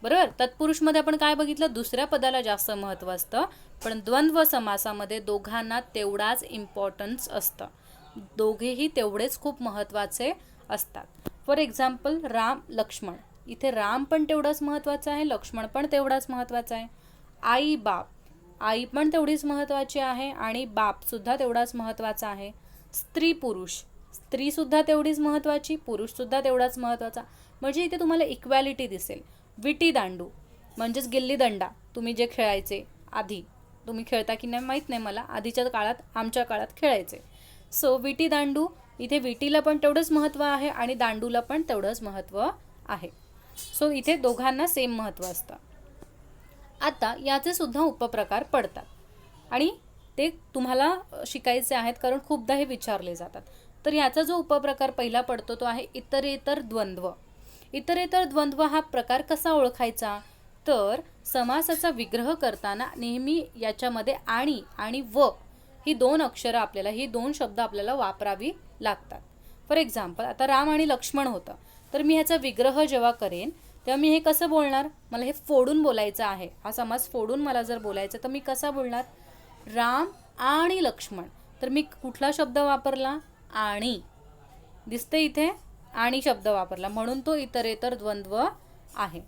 बरोबर. तत्पुरुषमध्ये आपण काय बघितलं? दुसऱ्या पदाला जास्त महत्त्व असतं. पण द्वंद्व समासामध्ये दोघांना तेवढाच इम्पॉर्टन्स असतं. दोघेही तेवढेच खूप महत्त्वाचे असतात. For example Ram Lakshman. इथे राम पण तेवढाच महत्त्वाचा आहे, लक्ष्मण पण तेवढाच महत्त्वाचा आहे. आई बाप, आई पण तेवढीच महत्त्वाची आहे आणि बापसुद्धा तेवढाच महत्त्वाचा आहे. स्त्री पुरुष, स्त्रीसुद्धा तेवढीच महत्त्वाची, पुरुषसुद्धा तेवढाच महत्त्वाचा. म्हणजे इथे तुम्हाला इक्वॅलिटी दिसेल. विटी दांडू म्हणजेच गिल्ली दंडा, तुम्ही जे खेळायचे आधी, तुम्ही खेळता की नाही माहीत नाही मला, आधीच्या काळात आमच्या काळात खेळायचे. सो विटी दांडू, इथे विटीला पण तेवढंच महत्त्व आहे आणि दांडूला पण तेवढंच महत्त्व आहे. सो इथे दोघांना सेम महत्त्व असतं. आता याचे सुद्धा उपप्रकार पडतात आणि ते तुम्हाला शिकायचे आहेत कारण खूपदा हे विचारले जातात. तर याचा जो उपप्रकार पहिला पडतो तो आहे इतरेतर द्वंद्व. इतरेतर द्वंद्व हा प्रकार कसा ओळखायचा? तर समासाचा विग्रह करताना नेहमी याच्यामध्ये आणि आणि व ही 2 अक्षरं आपल्याला, ही 2 शब्द आपल्याला वापरावी लागतात. फॉर एक्झाम्पल आता राम आणि लक्ष्मण होतं, तर मी ह्याचा विग्रह जेव्हा करेन तेव्हा मी हे कसं बोलणार? मला हे फोडून बोलायचं आहे. हा समास फोडून मला जर बोलायचं तर मी कसा बोलणार? राम आणि लक्ष्मण. तर मी कुठला शब्द वापरला? आणि. दिसते इथे? आणि शब्द वापरला, म्हणून तो इतरेतर द्वंद्व आहे.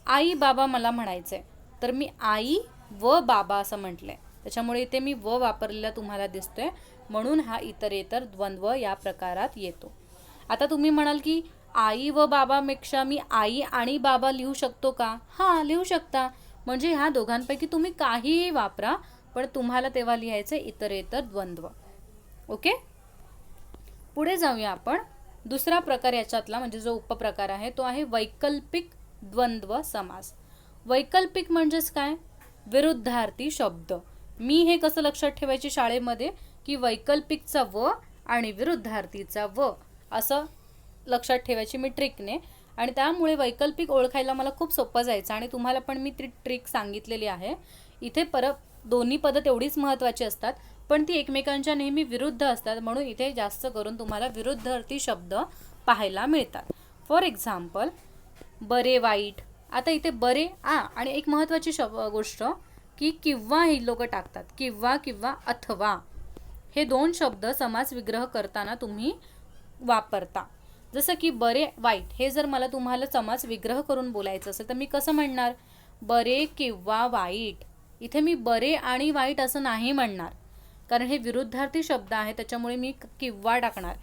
आई बाबा मला म्हणायचंय, तर मी आई व बाबा असं म्हटलंय, त्याच्यामुळे इथे मी व वापरलेला तुम्हाला दिसतोय, म्हणून हा इतरेतर द्वंद्व या प्रकारात येतो. आता तुम्ही म्हणाल की आई व बाबापेक्षा मी आई आणि बाबा लिहू शकतो का? हां, लिहू शकता. म्हणजे ह्या दोघांपैकी तुम्ही काहीही वापरा, पण तुम्हाला तेव्हा लिहायचं इतरेतर द्वंद्व. ओके, पुढे जाऊया आपण. दुसरा प्रकार याच्यातला म्हणजे जो उपप्रकार आहे तो आहे वैकल्पिक द्वंद्व समास. वैकल्पिक म्हणजेच काय? विरुद्धार्थी शब्द. मी हे कसं लक्षात ठेवायचे शाळेमध्ये की वैकल्पिकचा व आणि विरुद्धार्थीचा व असं लक्षात ठेवायची मी ट्रिकने, आणि त्यामुळे वैकल्पिक ओळखायला मला खूप सोपं जायचं आणि तुम्हाला पण मी ती ट्रिक सांगितलेली आहे. इथे परत दोन्ही पदं तेवढीच महत्त्वाची असतात, पण ती एकमेकांच्या नेहमी विरुद्ध असतात, म्हणून इथे जास्त करून तुम्हाला विरुद्धार्थी शब्द पाहायला मिळतात. फॉर एक्झाम्पल बरे वाईट. आता इथे बरे आणि एक महत्त्वाची गोष्ट की किंवा ही लोक टाकतात, किंवा किंवा अथवा हे दोन शब्द समास विग्रह करताना तुम्ही वापरता. जसं की बरे वाईट हे जर मला तुम्हाला समास विग्रह करून बोलायचं असेल तर मी कसं म्हणणार, बरे किंवा वाईट. इथे मी बरे आणि वाईट असं नाही म्हणणार, कारण हे विरुद्धार्थी शब्द आहे, त्याच्यामुळे मी किंवा टाकणार,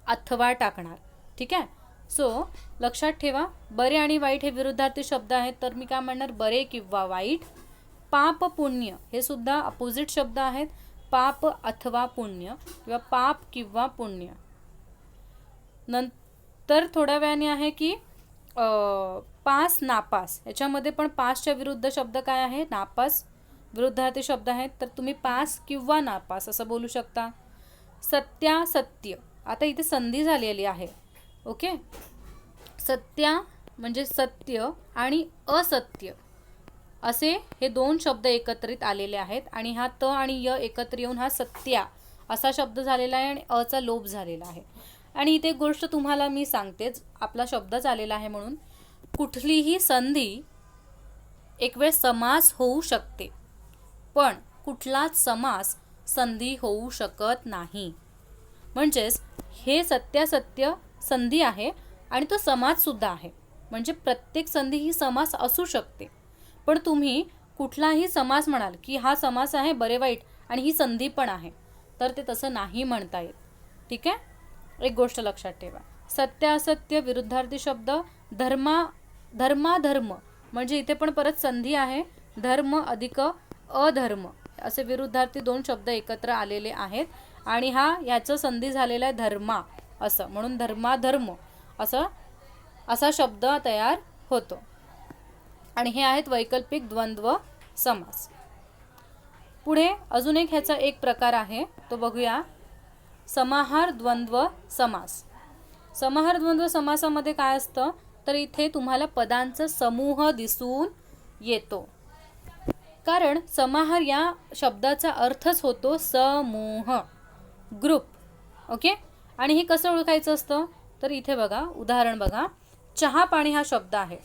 अथवा टाकणार. ठीक आहे. सो लक्षात ठेवा, बरे आणि वाईट हे विरुद्धार्थी शब्द आहेत, तर मी काय म्हणणार, बरे किंवा वाईट. पाप पुण्य हे सुद्धा अपोजिट शब्द आहेत, पाप अथवा पुण्य किंवा पाप किंवा पुण्य. नंतर थोड्या वेळाने आहे की पास नापास. याच्यामध्ये पण पासच्या विरुद्ध शब्द काय आहे, नापास. विरुद्धार्थी शब्द आहेत, तर तुम्ही पास किंवा नापास असं बोलू शकता. सत्यासत्य. आता इथे संधी झालेली आहे. ओके. सत्या म्हणजे सत्य आणि असत्य असे हे दोन शब्द एकत्रित आलेले आहेत, आणि हा त आणि य एकत्र येऊन हा सत्या असा शब्द झालेला आहे आणि अचा लोप झालेला आहे. आणि इथे एक गोष्ट तुम्हाला मी सांगतेच, आपला शब्दच आलेला आहे म्हणून, कुठलीही संधी एक वेळ समास होऊ शकते, पण कुठलाच समास संधी होऊ शकत नाही. म्हणजेच हे सत्यासत्य संधी आहे आणि तो समास सुद्धा आहे. म्हणजे प्रत्येक संधी ही समास असू शकते, पण तुम्ही कुठलाही समास म्हणाल की हा समास आहे बरे वाईट आणि ही संधी पण आहे, तर ते तसं नाही म्हणता येत. ठीक आहे. एक गोष्ट लक्षात ठेवा, सत्य असत्य विरुद्धार्थी शब्द. धर्माधर्म म्हणजे इथे पण परत संधी आहे, धर्म अधिक अधर्म असे विरुद्धार्थी दोन शब्द एकत्र आलेले आहेत, आणि ह्याचं संधी झालेला आहे धर्मा असं, म्हणून धर्माधर्म असा शब्द तयार होतो. आणि हे आहेत वैकल्पिक द्वंद्व समास. पुढे अजून एक ह्याचा एक प्रकार आहे, तो बघूया, समाहार द्वंद्व समास. समाहार द्वंद्व समासामध्ये काय असतं, तर इथे तुम्हाला पदांचा समूह दिसून येतो, कारण समाहार या शब्दाचा अर्थच होतो समूह, ग्रुप. ओके. आणि हे कसं ओळखायचं असतं, तर इथे बघा, उदाहरण बघा, चहा पाणी हा शब्द आहे.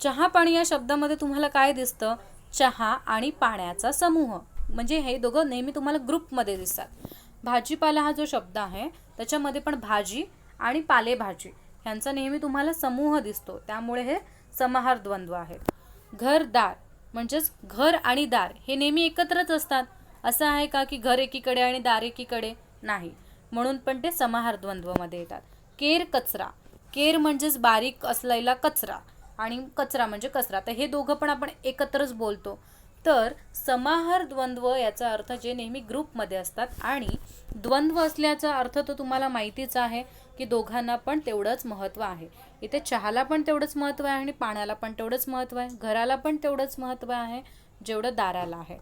चहा पाणी या शब्दामध्ये तुम्हाला काय दिसतं, चहा आणि पाण्याचा समूह, म्हणजे हे दोघं नेहमी तुम्हाला ग्रुपमध्ये दिसतात. भाजीपाला हा जो शब्द आहे त्याच्यामध्ये पण भाजी आणि पालेभाजी ह्यांचा नेहमी तुम्हाला समूह दिसतो, त्यामुळे हे समाहार द्वंद्व आहेत. घरदार म्हणजेच घर आणि दार हे नेहमी एकत्रच असतात, असं आहे का की घर एकीकडे आणि दार एकीकडे, नाही, म्हणून पण ते समाहार द्वंद्वमध्ये येतात. केर कचरा. केर म्हणजेच बारीक असलेला कचरा आणि कचरा म्हणजे कचरा, तर हे दोघं पण आपण एकत्रच बोलतो. तर समाहार द्वंद्व याचा अर्थ जे नेहमी ग्रुपमध्ये असतात, आणि द्वंद्व असल्याचा अर्थ तो तुम्हाला माहितीच आहे की दोघांना पण तेवढंच महत्त्व आहे. इथे चहाला पण तेवढंच महत्त्व आहे आणि पाण्याला पण तेवढंच महत्त्व आहे, घराला पण तेवढंच महत्त्व आहे जेवढं दाराला आहे.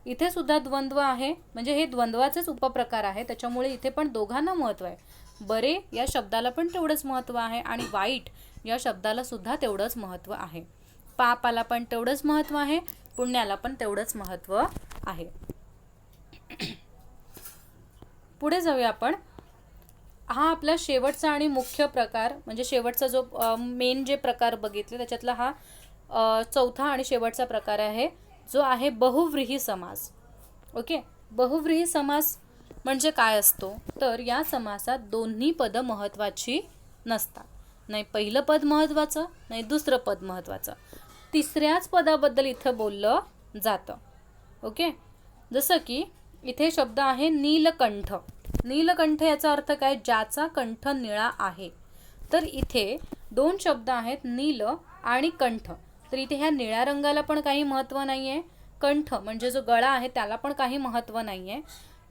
इथे सुद्धा द्वंद्व आहे, म्हणजे हे द्वंद्वाचेच उपप्रकार आहे, त्याच्यामुळे इथे पण दोघांना महत्त्व आहे. बरे या शब्दाला पण तेवढंच महत्त्व आहे आणि वाईट या शब्दाला सुद्धा तेवढंच महत्त्व आहे. पापाला पण तेवढंच महत्त्व आहे, पुण्याला पण तेवढंच महत्त्व आहे. पुढे जाऊया आपण. हा आपला शेवटचा आणि मुख्य प्रकार, म्हणजे शेवटचा जो मेन जे प्रकार बघितले त्याच्यातला हा चौथा आणि शेवटचा प्रकार आहे, जो आहे बहुव्रीही समास. ओके. बहुव्रीही समास म्हणजे काय असतो, तर या समासात दोन्ही पद महत्त्वाची नसतात. नाही पहिलं पद महत्त्वाचं, नाही दुसरं पद महत्त्वाचं, तिसऱ्याच पदाबद्दल इथं बोललं जातं. ओके. जसं की इथे शब्द आहे नीलकंठ. नीलकंठ याचा अर्थ काय, ज्याचा कंठ निळा आहे. तर इथे दोन शब्द आहेत, नील आणि कंठ. तर इथे ह्या निळ्या रंगाला पण काही महत्त्व नाही आहे, कंठ म्हणजे जो गळा आहे त्याला पण काही महत्त्व नाही आहे.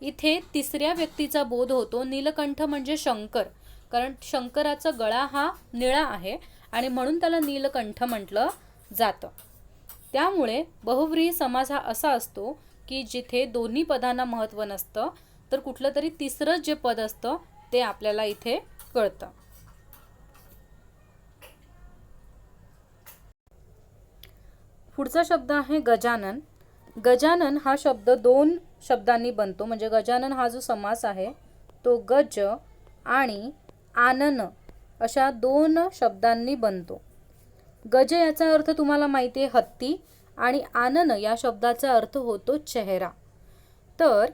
इथे तिसऱ्या व्यक्तीचा बोध होतो, नीलकंठ म्हणजे शंकर, कारण शंकराचा गळा हा निळा आहे आणि म्हणून त्याला नीलकंठ म्हटलं जातं. त्यामुळे बहुव्रीही समास हा असा असतो की जिथे दोन्ही पदांना महत्त्व नसतं, तर कुठलं तरी तिसरं जे पद असतं ते आपल्याला इथे कळतं. पुढचा शब्द आहे गजानन. गजानन हा शब्द दोन शब्दांनी बनतो, म्हणजे गजानन हा जो समास आहे तो गज आणि आनन अशा दोन शब्दांनी बनतो. गज याचा अर्थ तुम्हाला माहिती आहे हत्ती, आणि आनन या शब्दाचा अर्थ होतो चेहरा. तर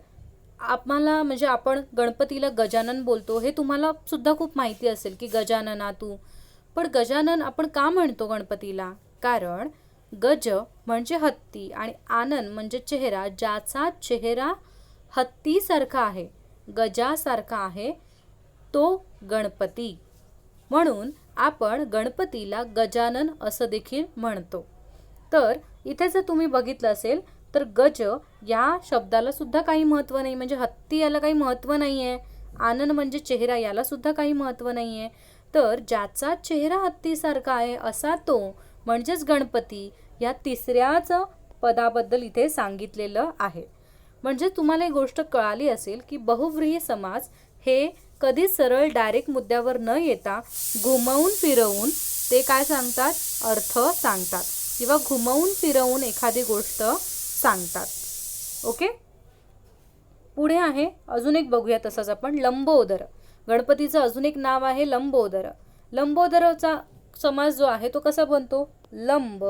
आम्हाला म्हणजे आपण गणपतीला गजानन बोलतो हे तुम्हाला सुद्धा खूप माहिती असेल की गजानना तू. पण गजानन आपण का म्हणतो गणपतीला? कारण गज म्हणजे हत्ती आणि आनन म्हणजे चेहरा, ज्याचा चेहरा हत्तीसारखा आहे, गजासारखा आहे, तो गणपती. म्हणून आपण गणपतीला गजानन असं देखील म्हणतो. तर इथे जर तुम्ही बघितलं असेल तर गज या शब्दाला सुद्धा काही महत्त्व नाही, म्हणजे हत्ती याला काही महत्त्व नाही आहे. आनन म्हणजे चेहरा याला सुद्धा काही महत्त्व नाही आहे. तर ज्याचा चेहरा हत्तीसारखा आहे असा तो म्हणजेच गणपती या तिसऱ्याच पदाबद्दल इथे सांगितलेलं आहे. म्हणजे तुम्हाला एक गोष्ट कळाली असेल की बहुव्रीही समास हे कधी सरळ डायरेक्ट मुद्द्यावर न येता घुमवून फिरवून ते काय सांगतात, अर्थ सांगतात किंवा घुमवून फिरवून एखादी गोष्ट सांगतात. ओके, पुढे आहे अजून एक बघूया तसंच आपण लंबोदर. गणपतीचं अजून एक नाव आहे लंबोदर. लंबोदरचा समास जो आहे तो कसा बनतो? लंब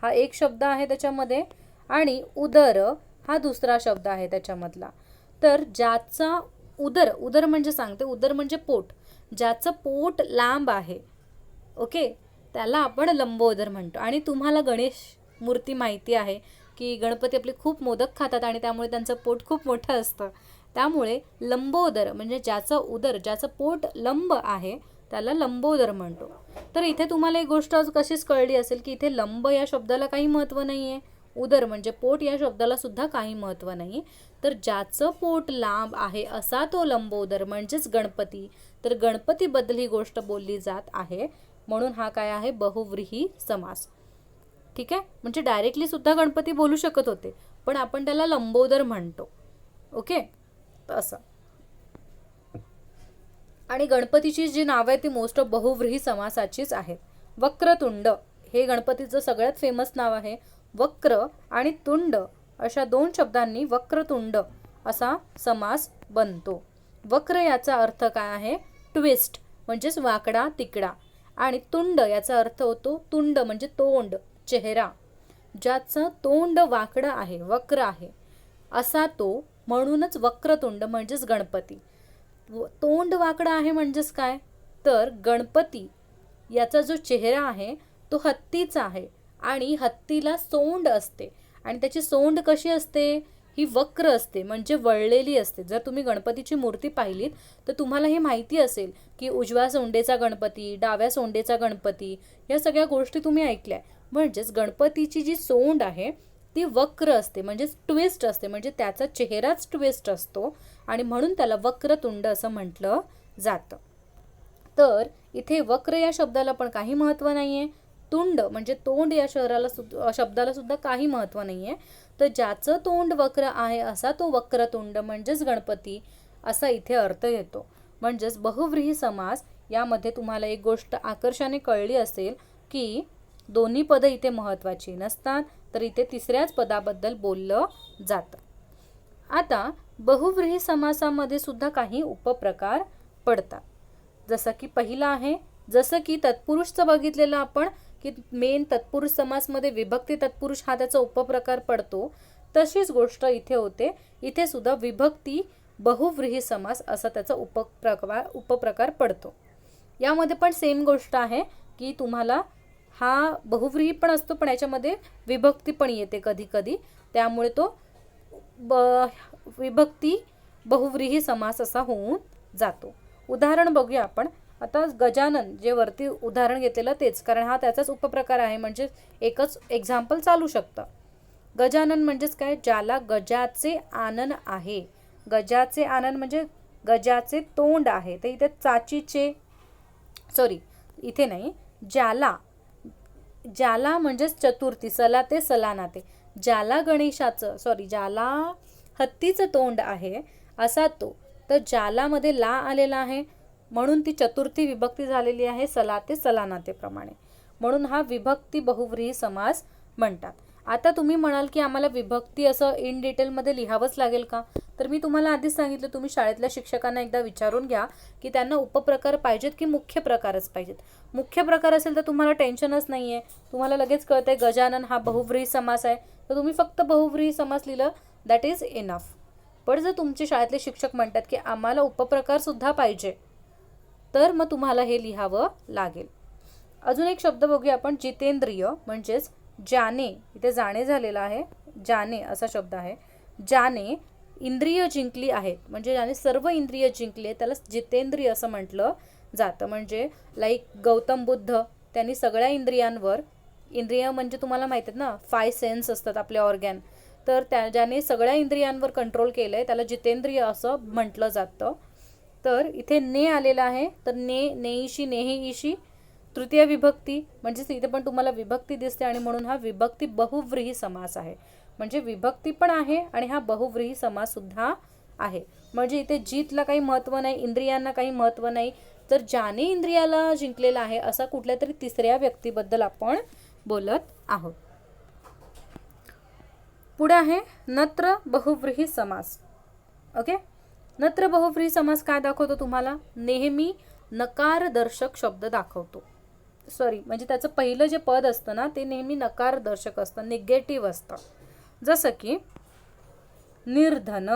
हा एक शब्द आहे त्याच्यामध्ये आणि उदर हा दुसरा शब्द आहे त्याच्यामधला. तर ज्याचा उदर, उदर म्हणजे सांगते, उदर म्हणजे पोट, ज्याचं पोट लांब आहे, ओके, त्याला आपण लंबोदर म्हणतो. आणि तुम्हाला गणेश मूर्ती माहिती आहे की गणपती आपले खूप मोदक खातात आणि त्यामुळे त्यांचं पोट खूप मोठं असतं. त्यामुळे लंबोदर म्हणजे ज्याचं उदर, ज्याचं पोट लंब आहे त्याला लंबोदर म्हणतो. तर इथे तुम्हाला एक गोष्ट कशीच कळली असेल की इथे लंब या शब्दाला काही महत्त्व नाही आहे, उदर म्हणजे पोट या शब्दाला सुद्धा काही महत्त्व नाही. तर ज्याचं पोट लांब आहे असा तो लंबोदर म्हणजेच गणपती. तर गणपतीबद्दल ही गोष्ट बोलली जात आहे, म्हणून हा काय आहे, बहुव्रीही समास. ठीक आहे, म्हणजे डायरेक्टली सुद्धा गणपती बोलू शकत होते पण आपण त्याला लंबोदर म्हणतो. ओके, असं. आणि गणपतीची जी नावं आहेत ती मोस्ट ऑफ बहुव्रीही समासाचीच आहेत. वक्रतुंड हे गणपतीचं सगळ्यात फेमस नाव आहे. वक्र आणि तुंड अशा दोन शब्दांनी वक्रतुंड असा समास बनतो. वक्र याचा अर्थ काय आहे, ट्विस्ट म्हणजेच वाकडा तिकडा, आणि तुंड याचा अर्थ होतो तुंड म्हणजे तोंड, चेहरा. ज्याचं तोंड वाकडं आहे, वक्र आहे असा तो, म्हणूनच वक्रतुंड म्हणजेच गणपती. तोंड वाकडं आहे म्हणजेच काय, तर गणपती याचा जो चेहरा आहे तो हत्तीचा आहे आणि हत्तीला सोंड असते आणि त्याची सोंड कशी असते, ही वक्र असते म्हणजे वळलेली असते. जर तुम्ही गणपतीची मूर्ती पाहिलीत तर तुम्हाला हे माहिती असेल की उजव्या सोंडेचा गणपती, डाव्या सोंडेचा गणपती, या सगळ्या गोष्टी तुम्ही ऐकल्या. म्हणजेच गणपतीची जी सोंड आहे ती वक्र असते म्हणजेच ट्विस्ट असते, म्हणजे त्याचा चेहराच ट्विस्ट असतो आणि म्हणून त्याला वक्रतुंड असं म्हटलं जातं. तर इथे वक्र या शब्दाला पण काही महत्त्व नाही आहे. तुंड म्हणजे तोंड या शब्दाला सुद्धा काही महत्त्व नाही आहे. तर ज्याचं तोंड वक्र आहे असा तो वक्रतुंड म्हणजेच गणपती असा इथे अर्थ येतो. म्हणजेच बहुव्रीही समास यामध्ये तुम्हाला एक गोष्ट आकर्षाने कळली असेल की दोन्ही पदं इथे महत्त्वाची नसतात, तर इथे तिसऱ्याच पदाबद्दल बोललं जातं. आता बहुव्रीही समासामध्ये सुद्धा काही उपप्रकार पडतात. जसं की पहिला आहे, जसं की तत्पुरुषचं बघितलेलं आपण की मेन तत्पुरुष समासमध्ये विभक्ती तत्पुरुष हा त्याचा उपप्रकार पडतो, तशीच गोष्ट इथे होते. इथे सुद्धा विभक्ती बहुव्रीही समास असा त्याचा उपप्रकार पडतो. यामध्ये पण सेम गोष्ट आहे की तुम्हाला हा बहुव्रीही पण असतो पण याच्यामध्ये विभक्ती पण येते कधी कधी, त्यामुळे तो विभक्ती बहुव्रीही समास असा होऊन जातो. उदाहरण बघूया आपण आता. गजानन जे वरती उदाहरण घेतलेलं तेच, कारण हा त्याचाच उपप्रकार आहे, म्हणजे एकच एक्झाम्पल चालू शकतं. गजानन म्हणजेच काय, ज्याला गजाचे आनन आहे. गजाचे आनन म्हणजे गजाचे तोंड आहे. तर इथे चाचीचे, सॉरी इथे नाही, ज्याला, ज्याला म्हणजेच चतुर्थी, सला ते सलानाते, ज्याला गणेशाचं ज्याला हत्तीचं तोंड आहे असा तो. तर ज्यालामध्ये ला आलेला आहे म्हणून ती चतुर्थी विभक्ती झालेली आहे सला ते सलानाते प्रमाणे, म्हणून हा विभक्ती बहुव्रीही समास म्हणतात. आता तुम्ही म्हणाल की आम्हाला विभक्ती असं इन डिटेलमध्ये लिहावंच लागेल का? तर मी तुम्हाला आधीच सांगितलं, तुम्ही शाळेतल्या शिक्षकांना एकदा विचारून घ्या की त्यांना उपप्रकार पाहिजेत की मुख्य प्रकारच पाहिजेत. मुख्य प्रकार असेल तर तुम्हाला टेन्शनच नाही आहे, तुम्हाला लगेच कळतंय गजानन हा बहुव्रीही समास आहे, तर तुम्ही फक्त बहुव्रीही समास लिहिलं, दॅट इज इनफ. पण जर तुमचे शाळेतले शिक्षक म्हणतात की आम्हाला उपप्रकारसुद्धा पाहिजे, तर मग तुम्हाला हे लिहावं लागेल. अजून एक शब्द बघूया आपण, जितेंद्रिय म्हणजेच ज्याने, इथे जाणे झालेला आहे, ज्याने असा शब्द आहे. ज्याने इंद्रिय जिंकली आहेत, म्हणजे ज्याने सर्व इंद्रिय जिंकली, त्याला जितेंद्रिय असं म्हटलं जातं. म्हणजे लाईक गौतम बुद्ध, त्यांनी सगळ्या इंद्रियांवर, इंद्रिय म्हणजे तुम्हाला माहिती आहेत ना, 5 सेन्स असतात आपले ऑर्गॅन, तर ज्याने सगळ्या इंद्रियांवर कंट्रोल केलं आहे त्याला जितेंद्रिय असं म्हटलं जातं. तर इथे ने आलेला आहे, तर नेईशी, नेही ईशी तृतीय विभक्ती, म्हणजेच इथे पण तुम्हाला विभक्ती दिसते आणि म्हणून हा विभक्ती बहुव्रीही समास आहे. म्हणजे विभक्ती पण आहे आणि हा बहुव्रीही समास सुद्धा आहे. म्हणजे इथे जीतला काही महत्त्व नाही, इंद्रियांना काही महत्त्व नाही, तर ज्याने इंद्रियाला जिंकलेला आहे असा कुठल्या तरी तिसऱ्या व्यक्तीबद्दल आपण बोलत आहोत. पुढे आहे नत्र बहुव्रीही समास. ओके, नत्र बहुव्रीही समास काय दाखवतो तुम्हाला? नेहमी नकारदर्शक शब्द दाखवतो. म्हणजे त्याचं पहिलं जे पद असतं ना ते नेहमी नकारदर्शक असतं, निगेटिव्ह असतं. जसं की निर्धन,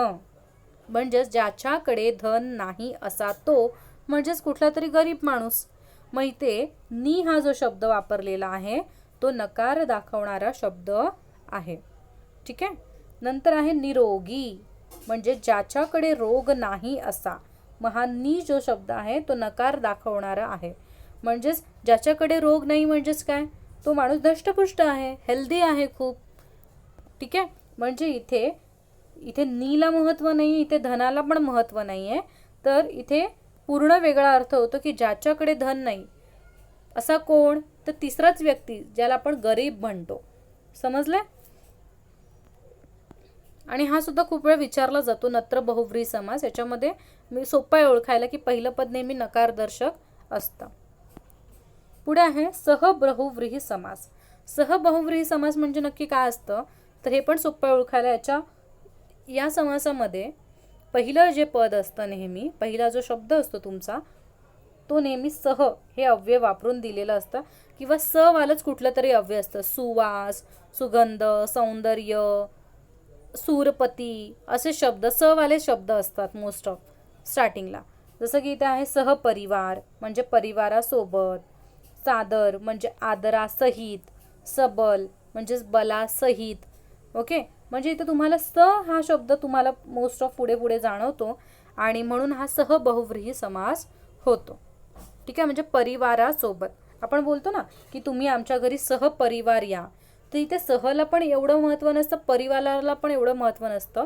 म्हणजेच ज्याच्याकडे धन नाही असा तो, म्हणजेच कुठला तरी गरीब माणूस. मग इथे नी हा जो शब्द वापरलेला आहे तो नकार दाखवणारा शब्द आहे. ठीक आहे. नंतर आहे निरोगी, म्हणजे ज्याच्याकडे रोग नाही असा. मग हा नी जो शब्द आहे तो नकार दाखवणारा आहे. म्हणजेच ज्याच्याकडे रोग नाही म्हणजेच काय, तो माणूस धष्टपुष्ट आहे, हेल्दी आहे खूप. ठीक आहे. म्हणजे इथे नीला महत्त्व नाही, इथे धनाला पण महत्त्व नाही आहे. तर इथे पूर्ण वेगळा अर्थ होतो की ज्याच्याकडे धन नाही असा कोण, तर तिसराच व्यक्ती ज्याला आपण गरीब म्हणतो. समजलं? आणि हा सुद्धा खूप वेळ विचारला जातो नत्र बहुव्रीही समास. याच्यामध्ये मी सोपं आहे ओळखायला की पहिलं पद नेहमी नकारदर्शक असतं. पुढे आहे सहबहुव्रीही समास. सहबहुव्रीही समास म्हणजे नक्की काय असतं, तर हे पण सोपं आहे ओळखायला. या समासामध्ये पहिलं जे पद असतं, नेहमी पहिला जो शब्द असतो तुमचा, तो नेहमी सह हे अव्यय वापरून दिलेलं असतं, किंवा स वालंच कुठलं तरी अव्यय असतं. सुवास, सुगंध, सौंदर्य, सूरपती असे शब्द स वाले शब्द असतात मोस्ट ऑफ स्टार्टिंगला. जसं की इथे आहे सहपरिवार म्हणजे परिवारासोबत, सादर म्हणजे आदरासहित, सबल म्हणजेच बलासहित. ओके, म्हणजे इथे तुम्हाला स हा शब्द तुम्हाला मोस्ट ऑफ पुढे पुढे जाणवतो आणि म्हणून हा सहबहुव्रीही समास होतो. ठीक आहे. म्हणजे परिवारासोबत आपण बोलतो ना की तुम्ही आमच्या घरी सहपरिवार या, तर इथे सहला पण एवढं महत्त्व नसतं, परिवाराला पण एवढं महत्त्व नसतं.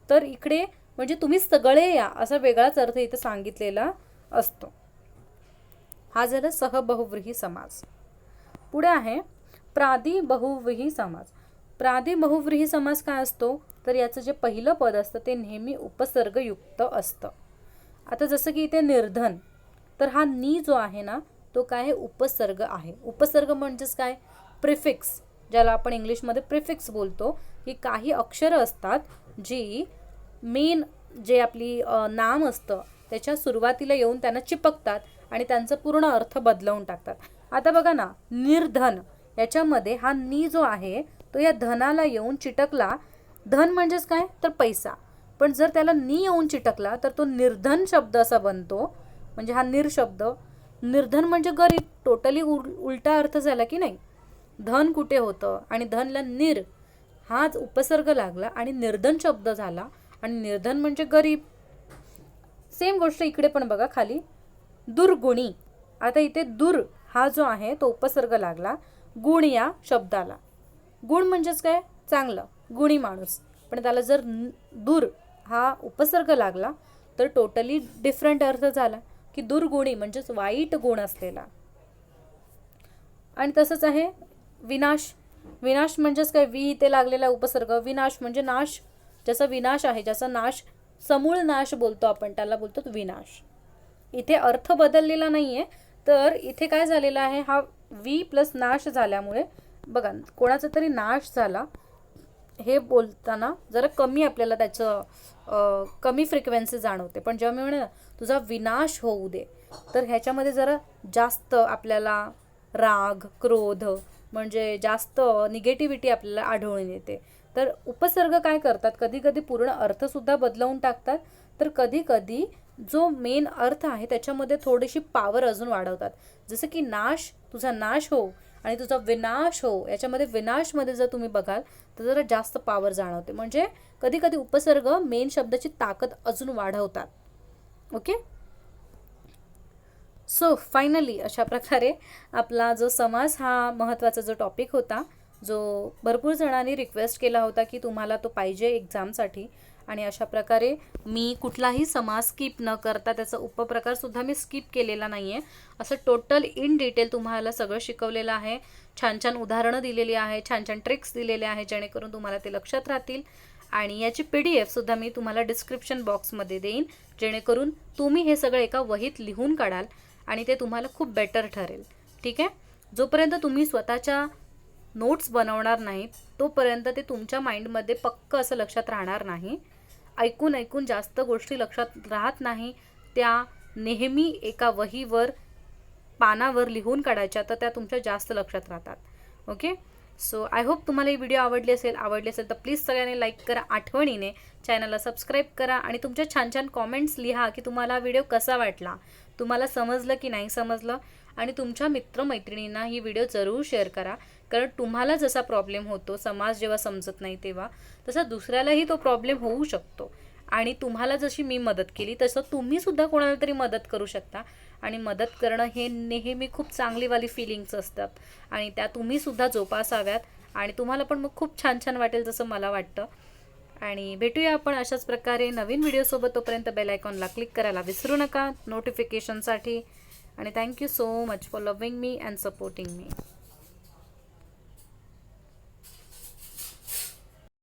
तर इकडे म्हणजे तुम्ही सगळे या असा वेगळाच अर्थ इथे सांगितलेला असतो. हा झाला सहबहुव्रीही समास. पुढे आहे प्रादिबहुव्रीही समास. प्रादिबहुव्रीही समास काय असतो, तर याचं जे पहिलं पद असतं ते नेहमी उपसर्गयुक्त असतं. आता जसं की इथे निर्धन, तर हा नी जो आहे ना तो काय आहे, उपसर्ग आहे. उपसर्ग म्हणजेच काय, प्रिफिक्स, ज्याला आपण इंग्लिशमध्ये प्रिफिक्स बोलतो, की काही अक्षरं असतात जी मेन जे आपली नाम असतं त्याच्या सुरुवातीला येऊन त्यांना चिपकतात आणि त्यांचा पूर्ण अर्थ बदलवून टाकतात. आता बघा ना, निर्धन याच्यामध्ये हा नी जो आहे तो या धनाला येऊन चिटकला. धन म्हणजेच काय, तर पैसा. पण जर त्याला नी येऊन चिटकला तर तो निर्धन शब्द असा बनतो. म्हणजे हा निर शब्द, निर्धन म्हणजे गरीब, टोटली उलटा अर्थ झाला की नाही. धन कुठे होतं आणि धनला निर हाच उपसर्ग लागला आणि निर्धन शब्द झाला आणि निर्धन म्हणजे गरीब. सेम गोष्ट इकडे पण बघा खाली, दुर्गुणी. आता इथे दुर हा जो आहे तो उपसर्ग लागला गुण या शब्दाला. गुण म्हणजेच काय, चांगलं, गुणी माणूस. पण त्याला जर दूर हा उपसर्ग लागला तर टोटली डिफरंट अर्थ झाला की दुर्गुणी म्हणजेच वाईट गुण असलेला. आणि तसंच आहे विनाश. विनाश म्हणजेच काय, वी इथे लागलेला उपसर्ग. विनाश म्हणजे नाश, ज्याचा विनाश आहे, ज्याचा नाश, समूळ नाश बोलतो आपण, त्याला बोलतो विनाश. इथे अर्थ बदललेला नाहीये, तर इथे काय झालेला आहे, हा वी प्लस नाश झाल्यामुळे बघा कोणाचा तरी नाश झाला हे बोलताना जरा कमी आपल्याला त्याचं कमी फ्रिक्वेन्सी जाणवते, पण जेव्हा मी म्हणे ना तुझा विनाश होऊ दे, तर ह्याच्यामध्ये जरा जास्त आपल्याला राग, क्रोध म्हणजे जास्त निगेटिव्हिटी आपल्याला आढळून येते. तर उपसर्ग काय करतात, कधी कधी पूर्ण अर्थसुद्धा बदलवून टाकतात, तर कधी कधी जो मेन अर्थ आहे त्याच्यामध्ये थोडीशी पॉवर अजून वाढवतात. जसं की नाश, तुझा नाश हो आणि तुझा विनाश हो, याच्यामध्ये विनाशमध्ये जर तुम्ही बघाल तर जरा जास्त पॉवर जाणवते. म्हणजे कधी कधी उपसर्ग मेन शब्दाची ताकद अजून वाढवतात. ओके, सो फायनली अशा प्रकारे आपला जो समास हा महत्त्वाचा जो टॉपिक होता, जो भरपूर जणांनी रिक्वेस्ट केला होता की तुम्हाला तो पाहिजे एक्झामसाठी, आणि अशा प्रकारे मी कुठलाही समास स्किप न करता त्याचा उपप्रकारसुद्धा मी स्किप केलेला नाही आहे. असं टोटल इन डिटेल तुम्हाला सगळं शिकवलेलं आहे. छान छान उदाहरणं दिलेली आहे, छान छान ट्रिक्स दिलेले आहे, जेणेकरून तुम्हाला ते लक्षात राहतील. आणि याची PDF सुद्धा मी तुम्हाला डिस्क्रिप्शन बॉक्समध्ये देईन, जेणेकरून तुम्ही हे सगळं एका वहीत लिहून काढाल आणि ते तुम्हाला खूप बेटर ठरेल. ठीक आहे, जोपर्यंत तुम्ही स्वतःच्या नोट्स बनवणार नाहीत तोपर्यंत ते तुमच्या माइंडमध्ये पक्क असं लक्षात राहणार नाही. ऐकून ऐकून जास्त गोष्टी लक्षात राहत नाही, त्या नेहमी एका वहीवर पानावर लिहून काढायच्या, तर त्या तुमच्या जास्त लक्षात राहतात. ओके, सो आय होप तुम्हाला ही व्हिडिओ आवडली असेल तर प्लीज सगळ्यांनी लाईक करा, आठवणीने चॅनलला सबस्क्राईब करा आणि तुमच्या छान छान कॉमेंट्स लिहा की तुम्हाला हा व्हिडिओ कसा वाटला, तुम्हाला समजलं की नाही समजलं, आणि तुमच्या मित्रमैत्रिणींना ही व्हिडिओ जरूर शेअर करा. कारण तुम्हाला जसा प्रॉब्लेम होतो समाज जेव्हा समजत नाही तेव्हा, तसा दुसऱ्यालाही तो प्रॉब्लेम होऊ शकतो. आणि तुम्हाला जशी मी मदत केली तसं तुम्हीसुद्धा कोणाला तरी मदत करू शकता. आणि मदत करणं हे नेहमी खूप चांगलीवाली फिलिंग्स असतात आणि त्या तुम्हीसुद्धा जोपासाव्यात आणि तुम्हाला पण मग खूप छान छान वाटेल जसं मला वाटतं. आणि भेटूया आपण अशाच प्रकारे नवीन व्हिडिओसोबत. तोपर्यंत बेल आयकॉनला क्लिक करायला विसरू नका नोटिफिकेशनसाठी. आणि thank you so much for loving me and supporting me.